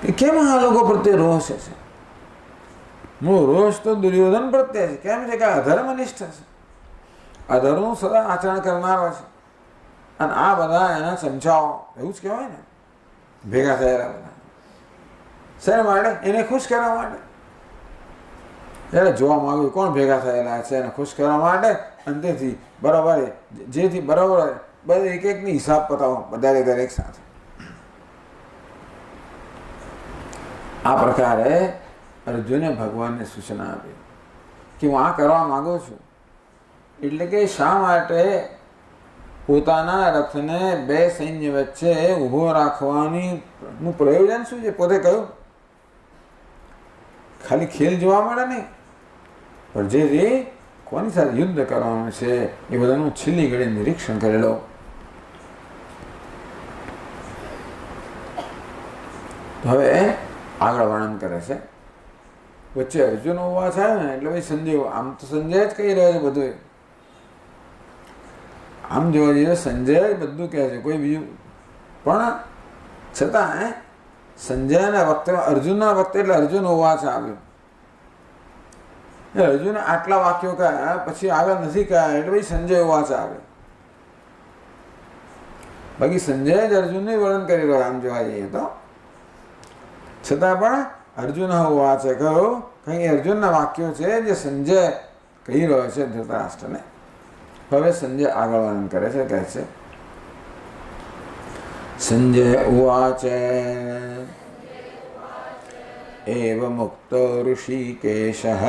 કે કેમ આ લોકો પ્રત્યે રોષ છે. મૂળ રોષ તો દુર્યોધન પ્રત્યે છે. કેમ છે કે અધર્મનિષ્ઠ છે, અધર્મનું સદા આચરણ કરનારો છે. અને આ બધા એના ચમચાઓ, એવું જ કહેવાય ને, ભેગા થયેલા બધા શેના માટે? એને ખુશ કરવા માટે. ત્યારે જોવા માંગ્યું કોણ ભેગા થયેલા છે એને ખુશ કરવા માટે. અને તેથી બરાબર જેથી બરાબર બધા એક એકની હિસાબ પતાવો બધા દરેક સાથે. આ પ્રકારે અર્જુને ભગવાનને સૂચના આપી કે હું આ કરવા માંગુ છું. એટલે કે શા માટે પોતાના રથને બે સૈન્ય વચ્ચે ઊભો રાખવાની નું પ્રયોજન શું છે? પોતે કહ્યું ખાલી ખેલ જોવા મળે નહીં, પણ જે કોની સાથે યુદ્ધ કરવાનું છે એ બધાનું છેલ્લી ઘડી નિરીક્ષણ કરેલો. હવે આગળ વર્ણન કરે છે. વચ્ચે અર્જુન હોવા છે ને એટલે ભાઈ સંજય, આમ તો સંજય જ કહી રહ્યો છે બધું. આમ જોવા જઈએ સંજય જ બધું કહે છે, કોઈ બીજું. પણ છતાં સંજયના વખતે, અર્જુનના વખતે એટલે અર્જુન હોવા છે આવ્યું. અર્જુન આટલા વાક્યો કહ્યા પછી આગળ નથી કહ્યા એટલે ભાઈ સંજય હોવા છે આવે. બાકી સંજય જ અર્જુનનું વર્ણન કરી રહ્યો આમ જોવા જઈએ તો. છતાં પણ અર્જુન હોવા છે કહ્યું, કંઈ અર્જુનના વાક્યો છે જે સંજય કહી રહ્યો છે ધૃતરાષ્ટ્રને. હવે સંજય આગળ વર્ણન કરે છે, કહે છે સંજય ઉવાચ एव मुक्तो ऋषिकेशः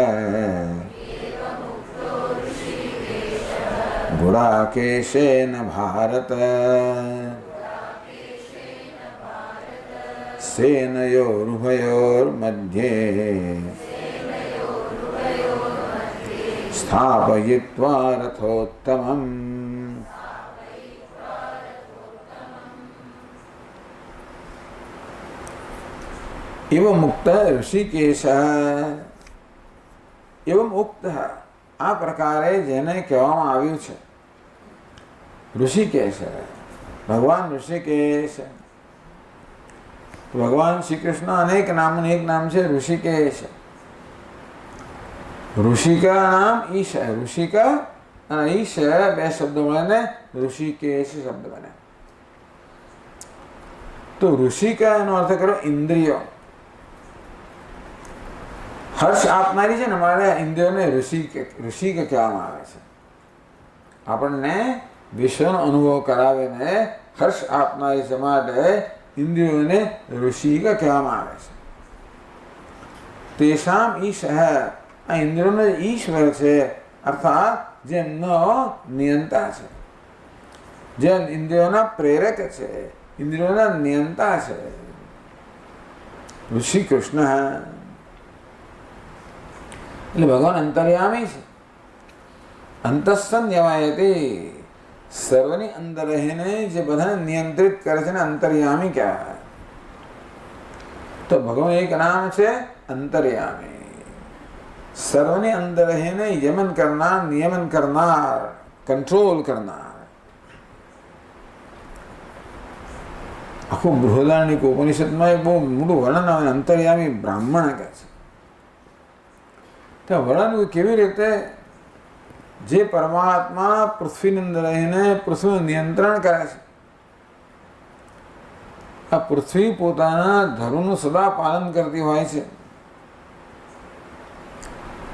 गुडाकेशेन भारत सेनयोरुभयोर्मध्ये स्थापयित्वा रथोत्तमम्. एवं मुक्त ऋषिकेश, एवं उक्त, આ પ્રકારે જેને કહેવામાં આવ્યું છે ઋષિકેશ, ભગવાન ઋષિકેશ तो भगवान श्री कृष्ण अनेक नाम, एक नाम છે ઋષિકેશ. ઋષિકા નામ ઈશ है. ઋષિકા અને ઈશ બે શબ્દો મળીને ઋષિકેશ શબ્દ બને. તો ઋષિકા એનો અર્થ કરો ઇન્દ્રિયો. હર્ષ આપનારી છે ને અમારે ઇન્દ્રિયોને ઋષિક કહેવામાં આવે છે. આપણને વિશ્વનો અનુભવ કરાવીને હર્ષ આપનારી છે માટે ઇન્દ્રિયોને ઋષિક કહેવામાં આવે છે. તેષામ ઈશ હૈ. આ ઇન્દ્રિયોનો ઈશ્વર છે, અર્થાત જેમનો નિયંતા છે, જે ઇન્દ્રિયોના પ્રેરક છે, ઇન્દ્રિયોના નિયંતા છે. ઋષિ કૃષ્ણ એટલે ભગવાન અંતર્યામી છે. અંતસ્સન યમાયતે. સર્વની અંદર રહીને જે બધાને નિયંત્રિત કરે છે ને અંતર્યામી કહેવાય. તો ભગવાન એક નામ છે અંતર્યામી. સર્વની અંદર રહીને યમન કરનાર, નિયમન કરનાર, કંટ્રોલ કરનાર. આખું બૃહદારણ્યક ઉપનિષદમાં એક બહુ મોટું વર્ણન આવે. અંતર્યામી બ્રાહ્મણ કહે છે. ત્યાં વર્ણન કેવી રીતે જે પરમાત્મા પૃથ્વીની અંદર રહીને પૃથ્વીનું નિયંત્રણ કરે છે. આ પૃથ્વી પોતાના ધર્મનું સદા પાલન કરતી હોય છે,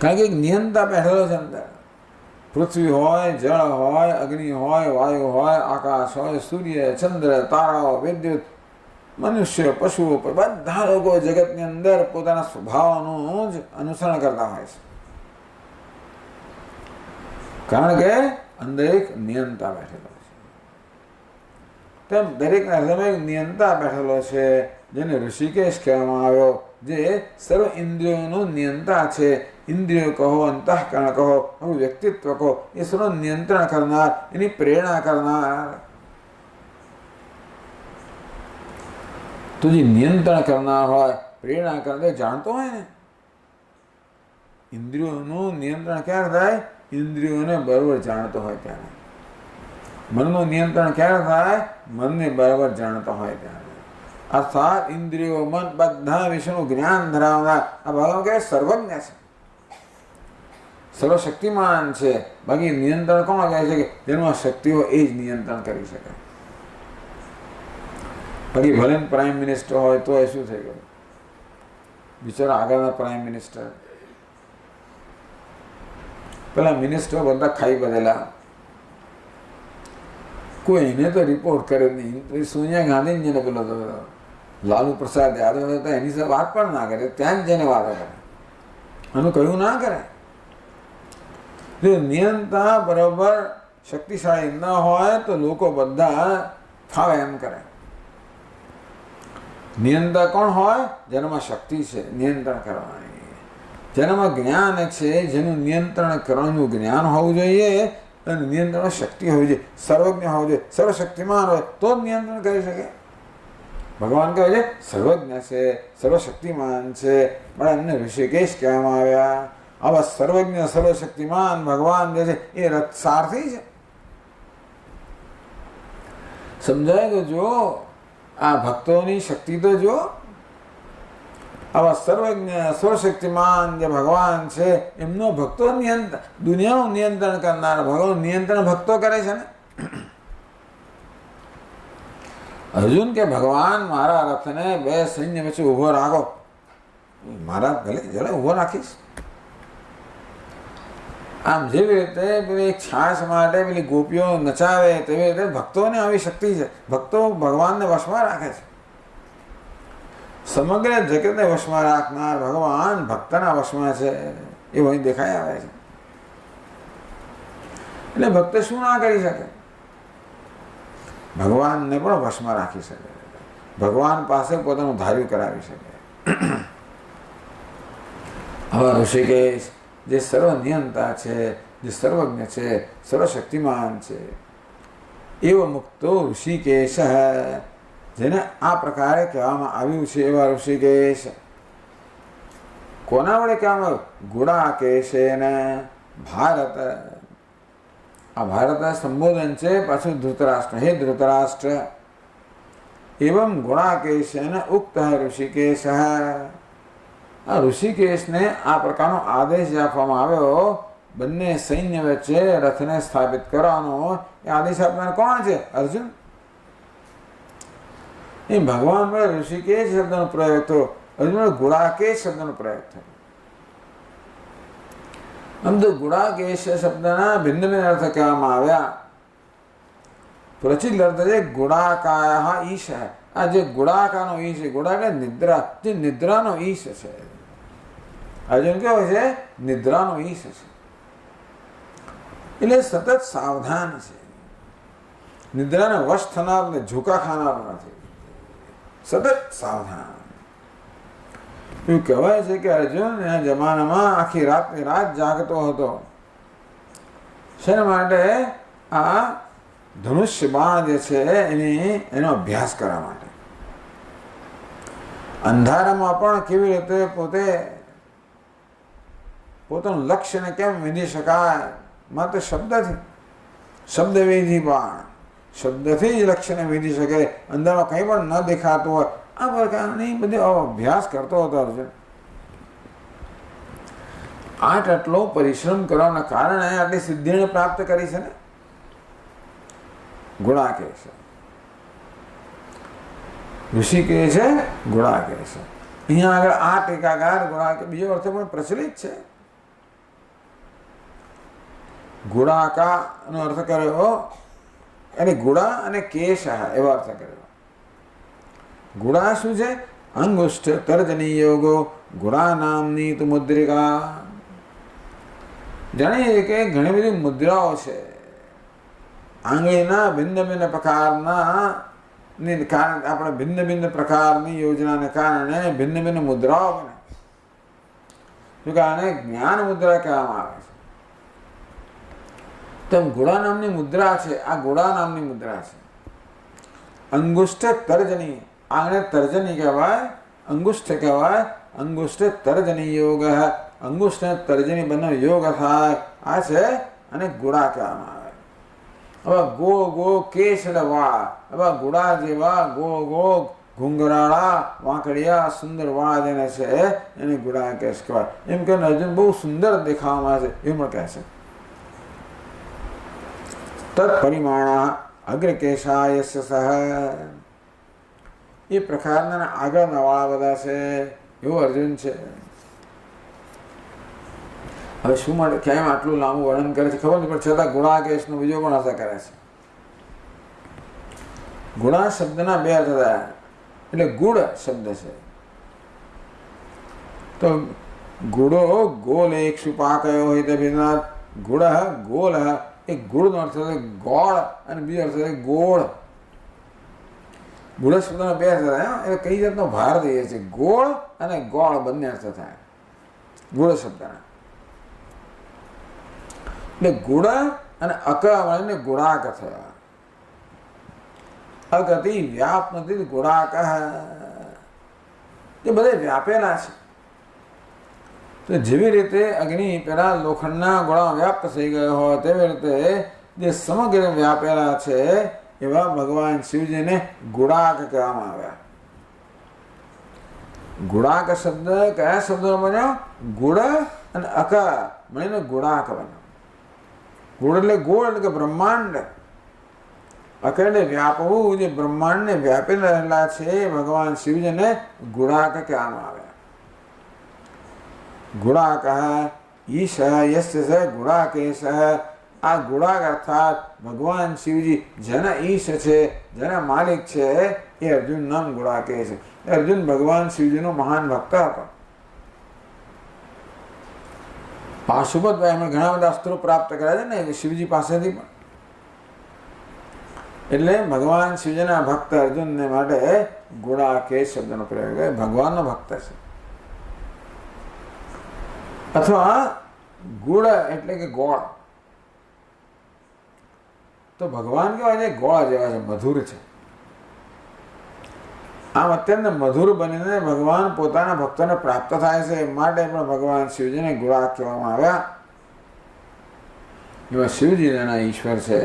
કારણ કે એક નિયંતા બેઠેલો છે અંદર. પૃથ્વી હોય, જળ હોય, અગ્નિ હોય, વાયુ હોય, આકાશ હોય, સૂર્ય, ચંદ્ર, તારાઓ, વિદ્યુત, મનુષ્ય, પશુઓ, બધા લોકો જગતની અંદર પોતાના સ્વભાવનું જ અનુસરણ કરતા હોય છે, કારણ કે અંદર એક નિયંતા બેઠેલો છે. તેમ દરેકના હૃદયમાં એક નિયંતા બેઠેલો છે, જેને ઋષિકેશ કહેવામાં આવ્યો, જે સર્વ ઇન્દ્રિયોનું નિયંતા છે. ઇન્દ્રિયો કહો, અંતઃકરણ કહો, વ્યક્તિત્વ કહો, એ સર્વ નિયંત્રણ કરનાર, એની પ્રેરણા કરનાર. તો જે નિયંત્રણ કરનાર હોય, પ્રેરણા કરનાર, જાણતો હોય ને ઇન્દ્રિયોનું નિયંત્રણ ક્યારે થાય? ઇન્દ્રિયોને બરોબર જાણતો હોય ત્યારે. મનનું નિયંત્રણ ક્યારે થાય? મનને બરાબર જાણતો હોય ત્યારે. અર્થાત ઇન્દ્રિયો, મન બધા વિશેનું જ્ઞાન ધરાવનાર આ ભગવાન કહે સર્વજ્ઞ છે, સર્વશક્તિમાન છે. બાકી નિયંત્રણ કોણ કહે છે? કે જેમાં શક્તિઓ એ જ નિયંત્રણ કરી શકે. બાકી ભલે પ્રાઇમ મિનિસ્ટર હોય તો એ શું થઈ ગયું? બિચારા આગળના પ્રાઇમ મિનિસ્ટર, પેલા મિનિસ્ટર બધા ખાઈ બધેલા, કોઈ એને તો રિપોર્ટ કરે નહીં. સોનિયા ગાંધી જેને પેલો લાલુ પ્રસાદ યાદવ હતા એની સાથે વાત પણ ના કરે, ત્યાં જ જેને વાતો કરે, આનું કહ્યું ના કરે. જો નિયંતા બરાબર શક્તિશાળી ન હોય તો લોકો બધા ફાવે એમ કરે. નિયંતા કોણ હોય? જેનામાં શક્તિ છે નિયંત્રણ કરવાની, જેનામાં જ્ઞાન છે, જેનું નિયંત્રણ કરવાનું જ્ઞાન હોવું જોઈએ અને નિયંત્રણ શક્તિ હોવી જોઈએ, સર્વજ્ઞ હોવું જોઈએ, સર્વશક્તિમાન હોય તો જ નિયંત્રણ કરી શકે. ભગવાન કહે છે સર્વજ્ઞ છે, સર્વશક્તિમાન છે, પણ એમને ઋષિકેશ કહેવામાં આવ્યા. આવા સર્વજ્ઞ, સર્વશક્તિમાન ભગવાન જે છે એ રથસારથી છે. સમજાય તો જો આ ભક્તોની શક્તિ તો જો. આવા સર્વજ્ઞ, સર્વશક્તિમાન જે ભગવાન છે એમનો ભક્તો નિયંત્રણ, દુનિયાનું નિયંત્રણ કરનાર ભગવાન નિયંત્રણ ભક્તો કરે છે ને. અર્જુન કે ભગવાન મારા રથને બે સૈન્ય વચ્ચે ઉભો રાખો. મારા ભલે જરા ઉભો રાખીશ. આમ જેવી રીતે પેલી છાશ માટે પેલી ગોપીઓ નચાવે તેવી રીતે ભક્તોને આવી શક્તિ છે. ભક્તો ભગવાનને વશમાં રાખે છે. સમગ્ર જગતને વશમાં રાખનાર ભગવાન ભક્તના વશમાં છે એવું અહીં દેખાઈ આવે છે. એટલે ભક્ત શું ના કરી શકે? ભગવાનને પણ વશમાં રાખી શકે, ભગવાન પાસે પોતાનું ધાર્યું કરાવી શકે. આવા ઋષિકેશ જે સર્વ નિયંતા છે, જે સર્વજ્ઞ છે, સર્વશક્તિમાન છે, એવો મુક્તો ઋષિકેશ, જેને આ પ્રકારે કહેવામાં આવ્યું છે એવા ઋષિકેશ. કોના વડે કહેવામાં આવ્યું? ગુડાકેશેન ભારત. આ ભારત સંબોધન છે પાછું ધૃતરાષ્ટ્ર. હે ધૃતરાષ્ટ્ર, एवं गुणाकेशेन उक्तः ऋषिकेशः। आ ऋषिकेशने आ प्रकारનો આદેશ આપવામાં આવ્યો બંને સૈન્ય વચ્ચે રથને સ્થાપિત કરવાનો। એ આદેશ આપનાર કોણ છે? અર્જુન। એ ભગવાન પર ઋષિકેશ શબ્દનો પ્રયોગ થયો, અર્જુન ગુણાકેશ શબ્દનો પ્રયોગ થયો। આમ તો ગુણાકેશ શબ્દના ભિન્ન ભિન્ન અર્થ કહેવામાં આવ્યા। પ્રચલિત અર્થ છે ગુડાકાય ઈશ। આ જે ગુડાકાનો ઈશ, ગુડા એટલે નિદ્રા, જે નિદ્રાનો ઈશ છે। અર્જુન કેવો છે? નિદ્રાનો ઈશ છે, એટલે સતત સાવધાન છે। નિદ્રાને વશ થનાર ને ઝુકા ખાનાર નથી, સતત સાવધાન। એવું કહેવાય છે કે અર્જુન એના જમાનામાં આખી રાતની રાત જાગતો હતો। શેના માટે? આ ધનુષ્ય બાણ જે છે એનો અભ્યાસ કરવા માટે। અંધારામાં પણ કેવી રીતે પોતાનું લક્ષ્યને કેમ વિંધી શકાય? માત્ર શબ્દથી, શબ્દવેધી બાણ, શબ્દથી જ લક્ષ્યને વિંધી શકે। અંધારામાં કંઈ પણ ન દેખાતું હોય, આ પ્રકારની બધી અભ્યાસ કરતો હતો અર્જુન। આટલો પરિશ્રમ કરવાના કારણે આટલી સિદ્ધિને પ્રાપ્ત કરી છે ને ગુણાકેશ। ઋષિકેશ ગુણાકેશ। અહીંયા આગળ આ ટીકાકાર ગુણાકેશ બીજો અર્થ પણ પ્રચલિત છે। ગુડાકાનો અર્થ કર્યો અને ગુડા અને કેશ એવો અર્થ કર્યો। ગુડા શું છે? અંગુષ્ઠ તર્જની યોગો ગુડા નામની તુ મુદ્રિકા। જાણીએ કે ઘણી બધી મુદ્રાઓ છે। આંગળીના ભિન્ન ભિન્ન પ્રકારના કારણે, આપણે ભિન્ન ભિન્ન પ્રકારની યોજનાને કારણે ભિન્ન ભિન્ન મુદ્રાઓ બને છે। આને જ્ઞાન મુદ્રા કહેવામાં આવે છે। તો ગુડા નામની મુદ્રા છે, આ ગુડા નામની મુદ્રા છે। અંગુષ્ઠ તર્જની, આને તર્જની કહેવાય, અંગુષ્ઠ કહેવાય। અંગુષ્ઠ તર્જની યોગ, અંગુષ્ઠ તર્જની બંને યોગ થાય, આ છે અને ગુડા કહેવામાં આવે। હવે ગોળ ગોળ કેશ એટલે વાળ, હવે ગુડા જેવા ગોળ ગોળ ઘુંઘરાળા વાંકડિયા સુંદર વાળ જેને છે એને ગુડાકેશ કહેવાય। એમ કે અર્જુન બહુ સુંદર દેખાવામાં આવે છે એવું પણ કહે છે। તત્પરિમાણ અગ્રકેશા યસ્ય સહ, એ પ્રકારના આગળના વાળા બધા છે એવું અર્જુન છે। હવે શું માટે કેમ આટલું લાંબુ વર્ણન કરે છે ખબર નથી, પણ છતાં ગુણાકેશનો બીજો પણ અર્થ કરે છે। ગુણા શબ્દના બે અર્થ થયા, એટલે ગુડ શબ્દ છે તો ગુડો ગોલ એક સુપાકયો હોય તે ભીનાથ ગુડ ગોલ, એક ગુડનો અર્થ થાય ગોળ અને બીજો અર્થ થાય ગોળ। ગુડ શબ્દના બે અર્થ થાય, એ કઈ જાતનો ભાર દઈએ છે, ગોળ અને ગોળ બંને અર્થ થાય ગુડ શબ્દના। એટલે ગુડ અને અક મળીને ગુડાક થયા। અગતિ વ્યાપ નથી, ગુડાક એ બધે વ્યાપેલા છે। તો જેવી રીતે અગ્નિ પેલા લોખંડના ગોળામાં વ્યાપ્ત થઈ ગયો હોય તેવી રીતે જે સમગ્ર વ્યાપેલા છે એવા ભગવાન શિવજીને ગુડાક કહેવામાં આવ્યા। ગુડાક શબ્દ કયા શબ્દનો બન્યો? ગુડ અને અક મળીને ગુડાક બન્યો। ગુડ એટલે ગોળ એટલે કે બ્રહ્માંડ, અક એટલે વ્યાપવું, જે બ્રહ્માંડને વ્યાપી રહેલા છે ભગવાન શિવજીને ગુડાક કહેવામાં આવ્યા। ગુડાક ઈશ યસ્ય સ ગુડાકેશ, આ ગુડાક અર્થાત ભગવાન શિવજી જેના ઈશ છે, જેના માલિક છે એ અર્જુન નામ ગુડાકેશ। અર્જુન ભગવાન શિવજીનો મહાન ભક્ત હતો। પાશુપતભાઈ એમણે ઘણા બધા અસ્ત્રો પ્રાપ્ત કર્યા છે ને શિવજી પાસેથી પણ, એટલે ભગવાન શિવજીના ભક્ત અર્જુનને માટે ગુડાકેશ શબ્દનો પ્રયોગ, ભગવાનનો ભક્ત છે। અથવા ગુડ એટલે કે ગોળ, તો ભગવાન કેવા છે? ગોળ જેવા છે, મધુર છે। આમ અત્યંત મધુર બનીને ભગવાન પોતાના ભક્તોને પ્રાપ્ત થાય છે, માટે પણ ભગવાન શિવજીને ગુડાક કહેવામાં આવ્યા। એવા શિવજી જેના ઈશ્વર છે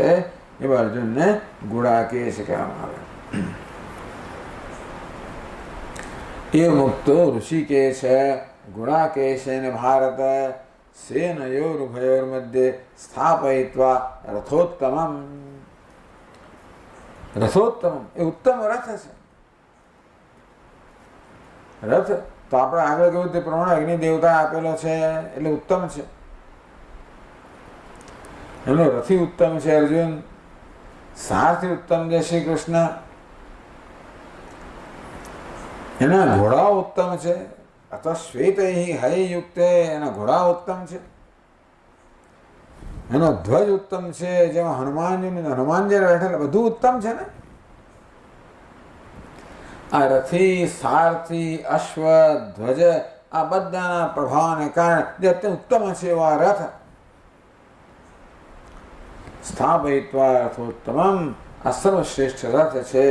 એવા અર્જુનને ગુડાકેશ કહેવામાં આવ્યા। એ મુક્તો ઋષિકેશ ગુણાકેશેન ભારત સેનયોરુભયોર્मध्ये સ્થાપયિत्वा રથોત્તમમ. રથોત્તમમ એ ઉત્તમ રથ છે. રથ તો આપણે આગળ કહ્યું તે પ્રમાણે અગ્નિ દેવતા આપેલો છે એટલે ઉત્તમ છે. એનો રથી ઉત્તમ છે અર્જુન, સારથી ઉત્તમ છે શ્રી કૃષ્ણ, એના ઘોડાઓ ઉત્તમ છે. અથવા શ્વેત હય યુક્તે એના ઘોડા ઉત્તમ છે. એનો ધ્વજ ઉત્તમ છે, જેમાં હનુમાનજી બેઠેલા બધું ઉત્તમ છે ને. આ રથી, સારથી, અશ્વ, ધ્વજ આ બધાના પ્રભાવને કારણે જે અત્યંત ઉત્તમ છે એવા રથ સ્થાપયિત્વા રથોત્તમમ આ સર્વશ્રેષ્ઠ રથ છે.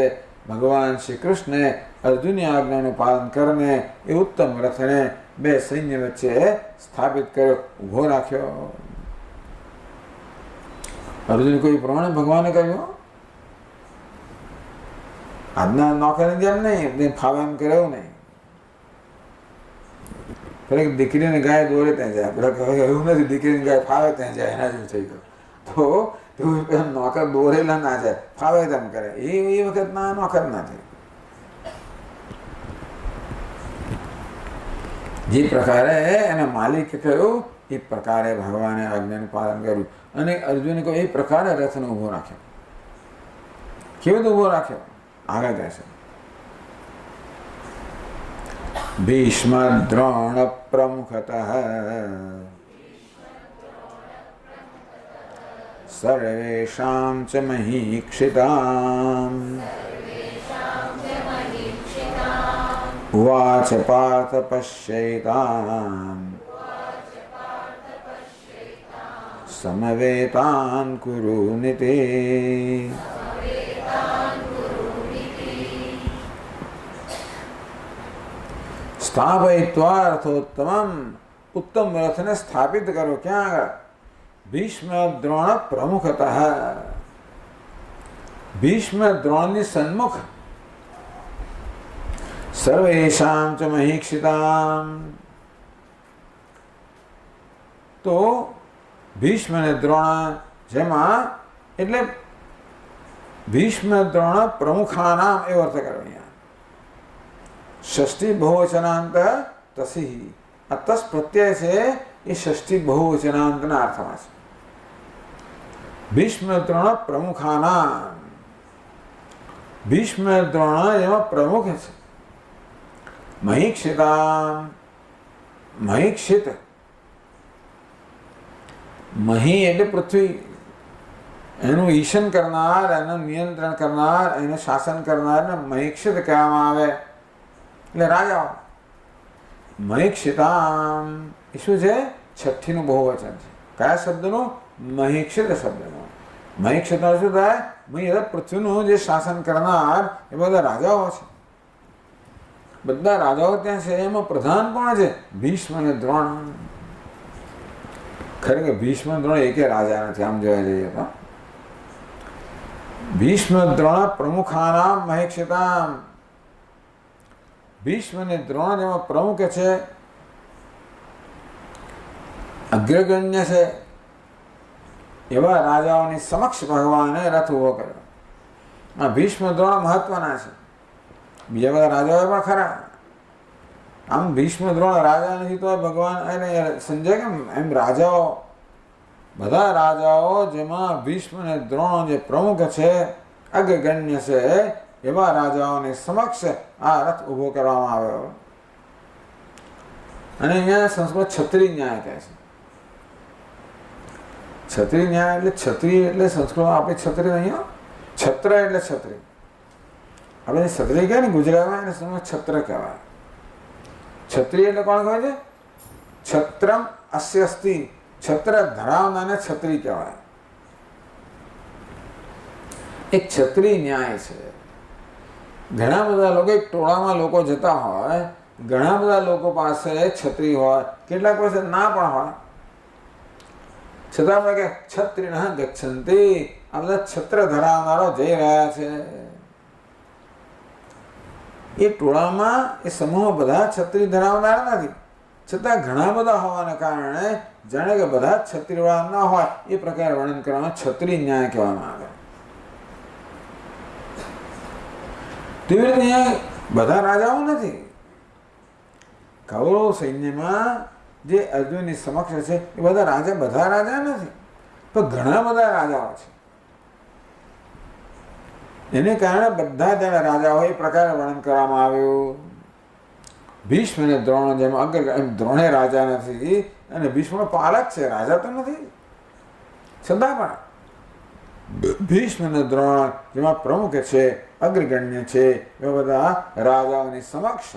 ભગવાન શ્રી કૃષ્ણે અર્જુનની આજ્ઞાનું પાલન કરીને એ ઉત્તમ રથને બે સૈન્ય વચ્ચે સ્થાપિત કર્યો, ઉભો રાખ્યો. અર્જુન કોઈ પ્રમાણે ભગવાને કહ્યું, આજના નોકરની જેમ નહીં ફાવે એમ કર્યું નહીં. પેલા દીકરીને ગાય દોરે ત્યાં જાય, પેલા એવું નથી દીકરીની ગાય ફાવે ત્યાં જાય, એના જેવું થઈ ગયું. તો નોકર દોરેલા ના જાય, ફાવે તેમ કરે. એ વખત ના નોકર ના થાય. જે પ્રકારે એને માલિકે કહ્યું એ પ્રકારે ભગવાને આજ્ઞાનું પાલન કર્યું અને અર્જુને કહ્યું એ પ્રકારે રથને ઉભો રાખ્યો. કેવી રીતે ઉભો રાખ્યો? આગળ કહેશે. ભીષ્મ દ્રોણ પ્રમુખતઃ સર્વેષાં ચ મહીક્ષિતાં ઉવાચ પાર્થ પશ્યૈતાન સમવેતાન કુરુનિતે. સ્થાપયિત્વા રથોત્તમમ ઉત્તમ રથને સ્થાપિત કરો. ક્યાં આગળ? ભીષ્મ દ્રોણ પ્રમુખતઃ. ભીષ્મ દ્રોણની સન્મુખ. સર્વેષાં ચ મહીક્ષિતાં. તો ભીષ્મ અને દ્રોણ જેમાં એટલે ભીષ્મ દ્રોણ પ્રમુખાનામ એવો અર્થ કર્યો અહીંયા. ષષ્ઠી બહુવચનાંત તસિહ. આ તસ પ્રત્યય છે એ ષષ્ઠી બહુવચનાંતના અર્થમાં છે. ભીષ્મ દ્રોણ પ્રમુખાનામ. ભીષ્મ દ્રોણ એમાં પ્રમુખ છે. મહીક્ષિતામ. મહીક્ષિત. મહી એટલે પૃથ્વી, એનું ઈશન કરનાર, એનું નિયંત્રણ કરનાર, એને શાસન કરનારને મહીક્ષિત કહેવામાં આવે. એટલે રાજાઓ. મહીક્ષિતામ એ શું છે? છઠ્ઠીનું બહુવચન છે. કયા શબ્દનું? મહીક્ષિત શબ્દનું. મહીક્ષિત શું થાય? મહી પૃથ્વીનું જે શાસન કરનાર એ બધા રાજાઓ છે. બધા રાજાઓ ત્યાં છે. એમાં પ્રધાન કોણ છે? ભીષ્મ અને દ્રોણ. ખરેખર ભીષ્મ દ્રોણ એકે રાજા નથી આમ જોવા જઈએ તો. ભીષ્મ દ્રોણ પ્રમુખાનામ મહીક્ષિતામ. ભીષ્મ અને દ્રોણ જેમાં પ્રમુખ છે, અગ્રગણ્ય છે, એવા રાજાઓની સમક્ષ ભગવાને રથ ઉભો કર્યો. આ ભીષ્મ દ્રોણ મહત્વના છે. બીજા બધા રાજાઓ પણ ખરા. આમ ભીષ્મ દ્રોણ રાજા નથી તો ભગવાન એને સંજય કેમ એમ રાજાઓ, બધા રાજાઓ જેમાં ભીષ્મ અને દ્રોણ જે પ્રમુખ છે, અગ્રગણ્ય છે, એવા રાજાઓની સમક્ષ આ રથ ઉભો કરવામાં આવ્યો. અને અહીંયા સંસ્કૃત છત્રી ન્યાય કહે છે. છત્રી ન્યાય એટલે છત્રી એટલે સંસ્કૃત આપણે છત્રી અહીંયા છત્ર એટલે છત્રી. આપણે છત્રી કહે ને ગુજરાતમાં એને સંસ્કૃત છત્ર કહેવાય. છત્રી એટલે કોણ કહેવાય છે? છત્રમ અસ્ય અસ્તિ. છત્ર ધરાવનારને છત્રી કહેવાય. એક છત્રી ન્યાય છે. ઘણા બધા લોકો એક ટોળામાં લોકો જતા હોય, ઘણા બધા લોકો પાસે છત્રી હોય, કેટલાક પાસે ના પણ હોય, છતાં આપણે કે છત્રીણ ગચ્છન્તિ. આ બધા છત્ર ધરાવનારો જઈ રહ્યા છે. એ ટોળામાં એ સમૂહ બધા છત્રી ધરાવનારા નથી, છતાં ઘણા બધા હોવાના કારણે જાણે કે બધા જ છત્રીવાળા ના હોય એ પ્રકારે વર્ણન કરવામાં છત્રી ન્યાય કહેવામાં આવે. તેવી રીતે અહીંયા બધા રાજાઓ નથી. કૌરવ સૈન્યમાં જે અર્જુનની સમક્ષ છે એ બધા રાજા નથી, પણ ઘણા બધા રાજાઓ છે. એને કારણે બધા જ રાજાઓ એ પ્રકારે વર્ણન કરવામાં આવ્યું. ભીષ્મ અને દ્રોણ જેમ દ્રોણે રાજા નથી અને ભીષ્મ પાલક છે, રાજા તો નથી, છતાં પણ ભીષ્મ અને દ્રોણ જેમાં પ્રમુખ છે, અગ્રગણ્ય છે, એવા બધા રાજાઓની સમક્ષ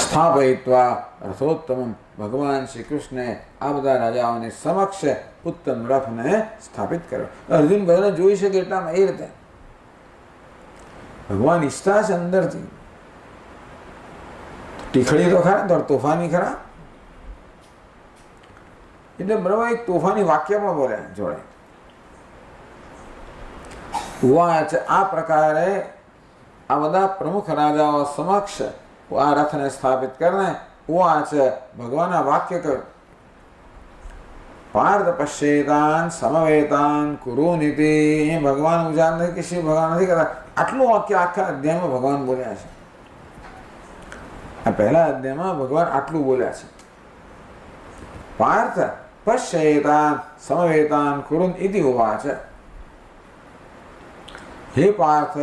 સ્થાપયિત્વા રથોત્તમ ભગવાન શ્રી કૃષ્ણે આ બધા રાજાઓની સમક્ષ ઉત્તમ રથને સ્થાપિત કર્યો. અર્જુન બધાને જોઈ શકે એટલામાં એ રીતે ભગવાન ઈચ્છતા છે અંદરથી. ટીખડી તો ખરા, તો તોફાની ખરા, એટલે બરાબર એક તોફાની વાક્ય પણ બોલે જોડે. વાચ આ પ્રકારે આ બધા પ્રમુખ રાજાઓ સમક્ષ આ રથને સ્થાપિત કરીને વાચ ભગવાનના વાક્ય કહ્યું. પાર્થ પશ્યેતાન સમવેતાન કુરુનિતિ. એ ભગવાન ઉજાર નથી કે શિવ ભગવાન નથી કરતા, આટલું વાક્ય આખા અધ્યાયમાં ભગવાન બોલ્યા છે. આ પહેલા અધ્યાયમાં ભગવાન આટલું બોલ્યા છે. પાર્થ પશ્યેતાન સમવેતાન કુરુન ઇતિ ઉવાચ. હે પાર્થ,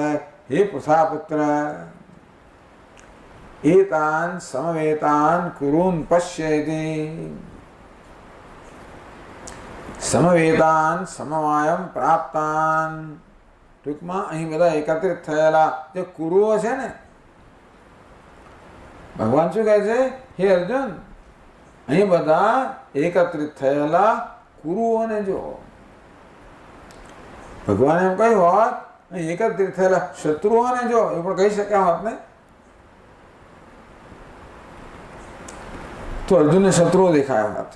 હે પૃથાપુત્ર, એતાન સમવેતાન કુરુન પશ્યેતિ. સમવેતાન સમવાયમ પ્રાપ્તાન. ટૂંકમાં અહીં બધા એકત્રિત થયેલા જે કુરુઓ છે ને, ભગવાન શું કહે છે? હે અર્જુન, અહીં બધા એકત્રિત થયેલા કુરુઓને જો. ભગવાન એમ કહ્યું હોત અહીં એકત્રિત થયેલા શત્રુઓને જો, એ પણ કહી શક્યા હોત ને. તો અર્જુનને શત્રુઓ દેખાયા હોત.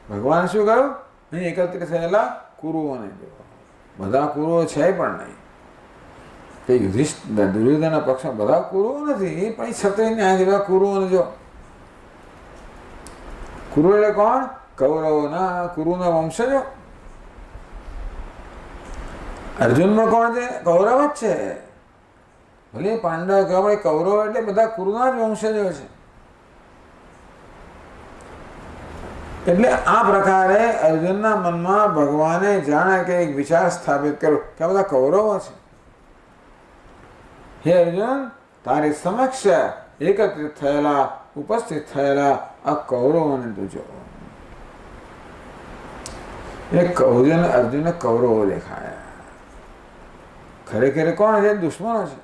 ભગવાન શું કહ્યું? અહીં એકત્રિત થયેલા કુરુઓને જો. બધા કુરુઓ છે પણ નહીં. તે દુર્યોધનના પક્ષમાં બધા કુરુઓ નથી, પણ છત્રીને આ જેવા કુરુઓને જો. કુરુ એટલે કોણ? કૌરવોના, કુરુના વંશજો. અર્જુનમાં કોણ છે? કૌરવ જ છે. ભલે પાંડવ કહેવાય, કૌરવ એટલે બધા કુરુના જ વંશજો છે. એટલે આ પ્રકારે અર્જુનના મનમાં ભગવાને જાણે કે એક વિચાર સ્થાપિત કર્યો કે આ બધા કૌરવો છે. હે અર્જુન, તારી સમક્ષ એકત્રિત થયેલા, ઉપસ્થિત થયેલા આ કૌરવોને તું જો. અર્જુનને કૌરવો દેખાયા. ખરેખર કોણ છે? દુશ્મનો છે.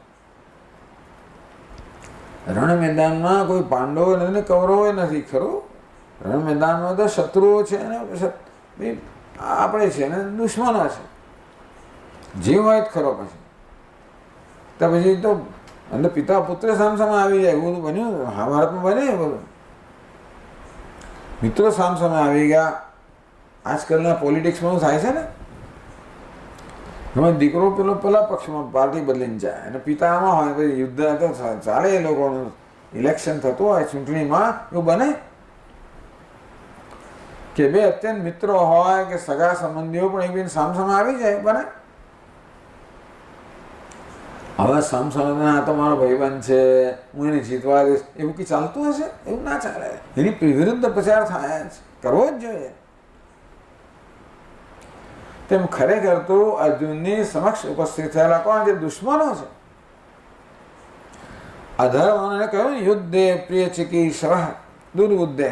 રણ મેદાનમાં કોઈ પાંડવો નથી, કૌરવો નથી. ખરું, રણ મેદાનમાં તો શત્રુઓ છે અને આપણે છે ને દુશ્મનો છે. જીવ હોય જ ખરો. પછી તો અંદર પિતા પુત્ર સામસામે આવી જાય એવું બન્યું. મહાભારતમાં બને એ બધું. મિત્રો સામસામે આવી ગયા. આજકાલના પોલિટિક્સમાં થાય છે ને, દીકરો પેલા પક્ષમાં પાર્ટી બદલીને જાય અને પિતામાં હોય, પછી યુદ્ધ તો ચાલે એ લોકોનું. ઇલેક્શન થતું હોય ચૂંટણીમાં, એવું બને કે બે અત્યંત મિત્રો હોય કે સગા સંબંધીઓ પણ એકબીજાને સામસામે આવી જાય, બને. હવે સામસામે આ તો મારો ભાઈબંધ છે, હું એને જીતવા દઈશ, એવું કંઈ ચાલતું હશે? એવું ના ચાલે. એની વિરુદ્ધ પ્રચાર થાય જ, કરવો જ જોઈએ. તેમ ખરેખર તો અર્જુનની સમક્ષ ઉપસ્થિત થયેલા કોણ? જે દુશ્મનો છે. અધર્મને કહ્યું ને, યુદ્ધે પ્રિય ચિકીર્ષવ દુર્બુદ્ધે.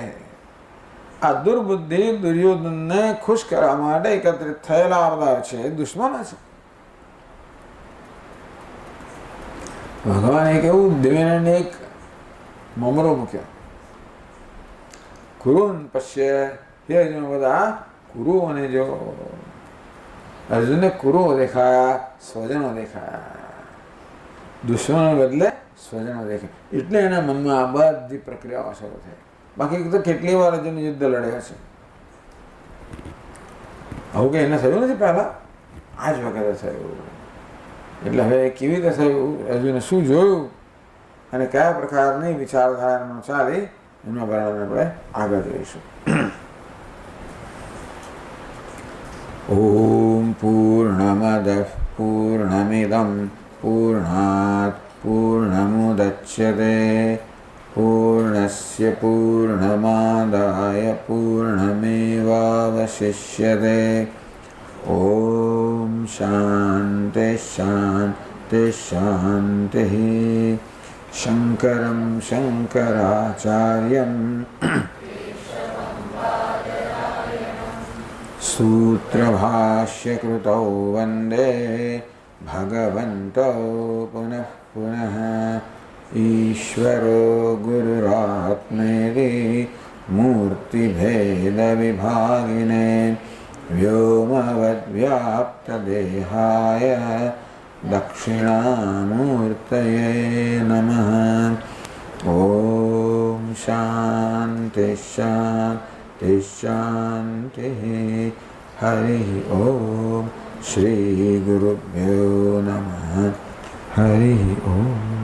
આ દુર્બુદ્ધિ દુર્યોધનને ખુશ કરવા માટે એકત્રિત થયેલા બધા છે, દુશ્મનો છે. ભગવાને કેવું દેવેન્દ્રને એક મમરો મૂક્યો. કુરુન પશ્ય. હે અર્જુન, બધા કુરુઓને જો. અર્જુનને કુરુઓ દેખાયા, સ્વજનો દેખાયા. દુશ્મનો બદલે સ્વજનો દેખાય. એટલે એના મનમાં આ બધી પ્રક્રિયાઓ શરૂ થઈ. બાકી તો કેટલી વાર અર્જુન યુદ્ધ લડ્યા છે. આવું કે એને થયું નથી પહેલા. આ જ વખતે થયું. એટલે હવે કેવી રીતે થયું, અર્જુને શું જોયું અને કયા પ્રકારની વિચારધારામાં ચાલી એના વર્ણન આપણે આગળ જોઈશું. ઓમ પૂર્ણમદ પૂર્ણમિદં પૂર્ણાત પૂર્ણમુદચ્યતે પૂર્ણસ્ય પૂર્ણમાદાય પૂર્ણમેવાવશિષ્યતે. ઓમ શાંતિ શાંતિ શાંતિ. શંકરં શંકરાચાર્યં सूत्रभाष्यकृतौ वन्दे भगवन्तौ पुनः पुनः. ईश्वरो गुरुरात्मेति मूर्तिभेदविभागिने व्योमवद्व्याप्तदेहाय दक्षिणामूर्तये नमः. ॐ शान्ति शान्ति शान्तिः. हरिः ॐ. श्रीगुरुभ्यो नमः. हरिः ॐ.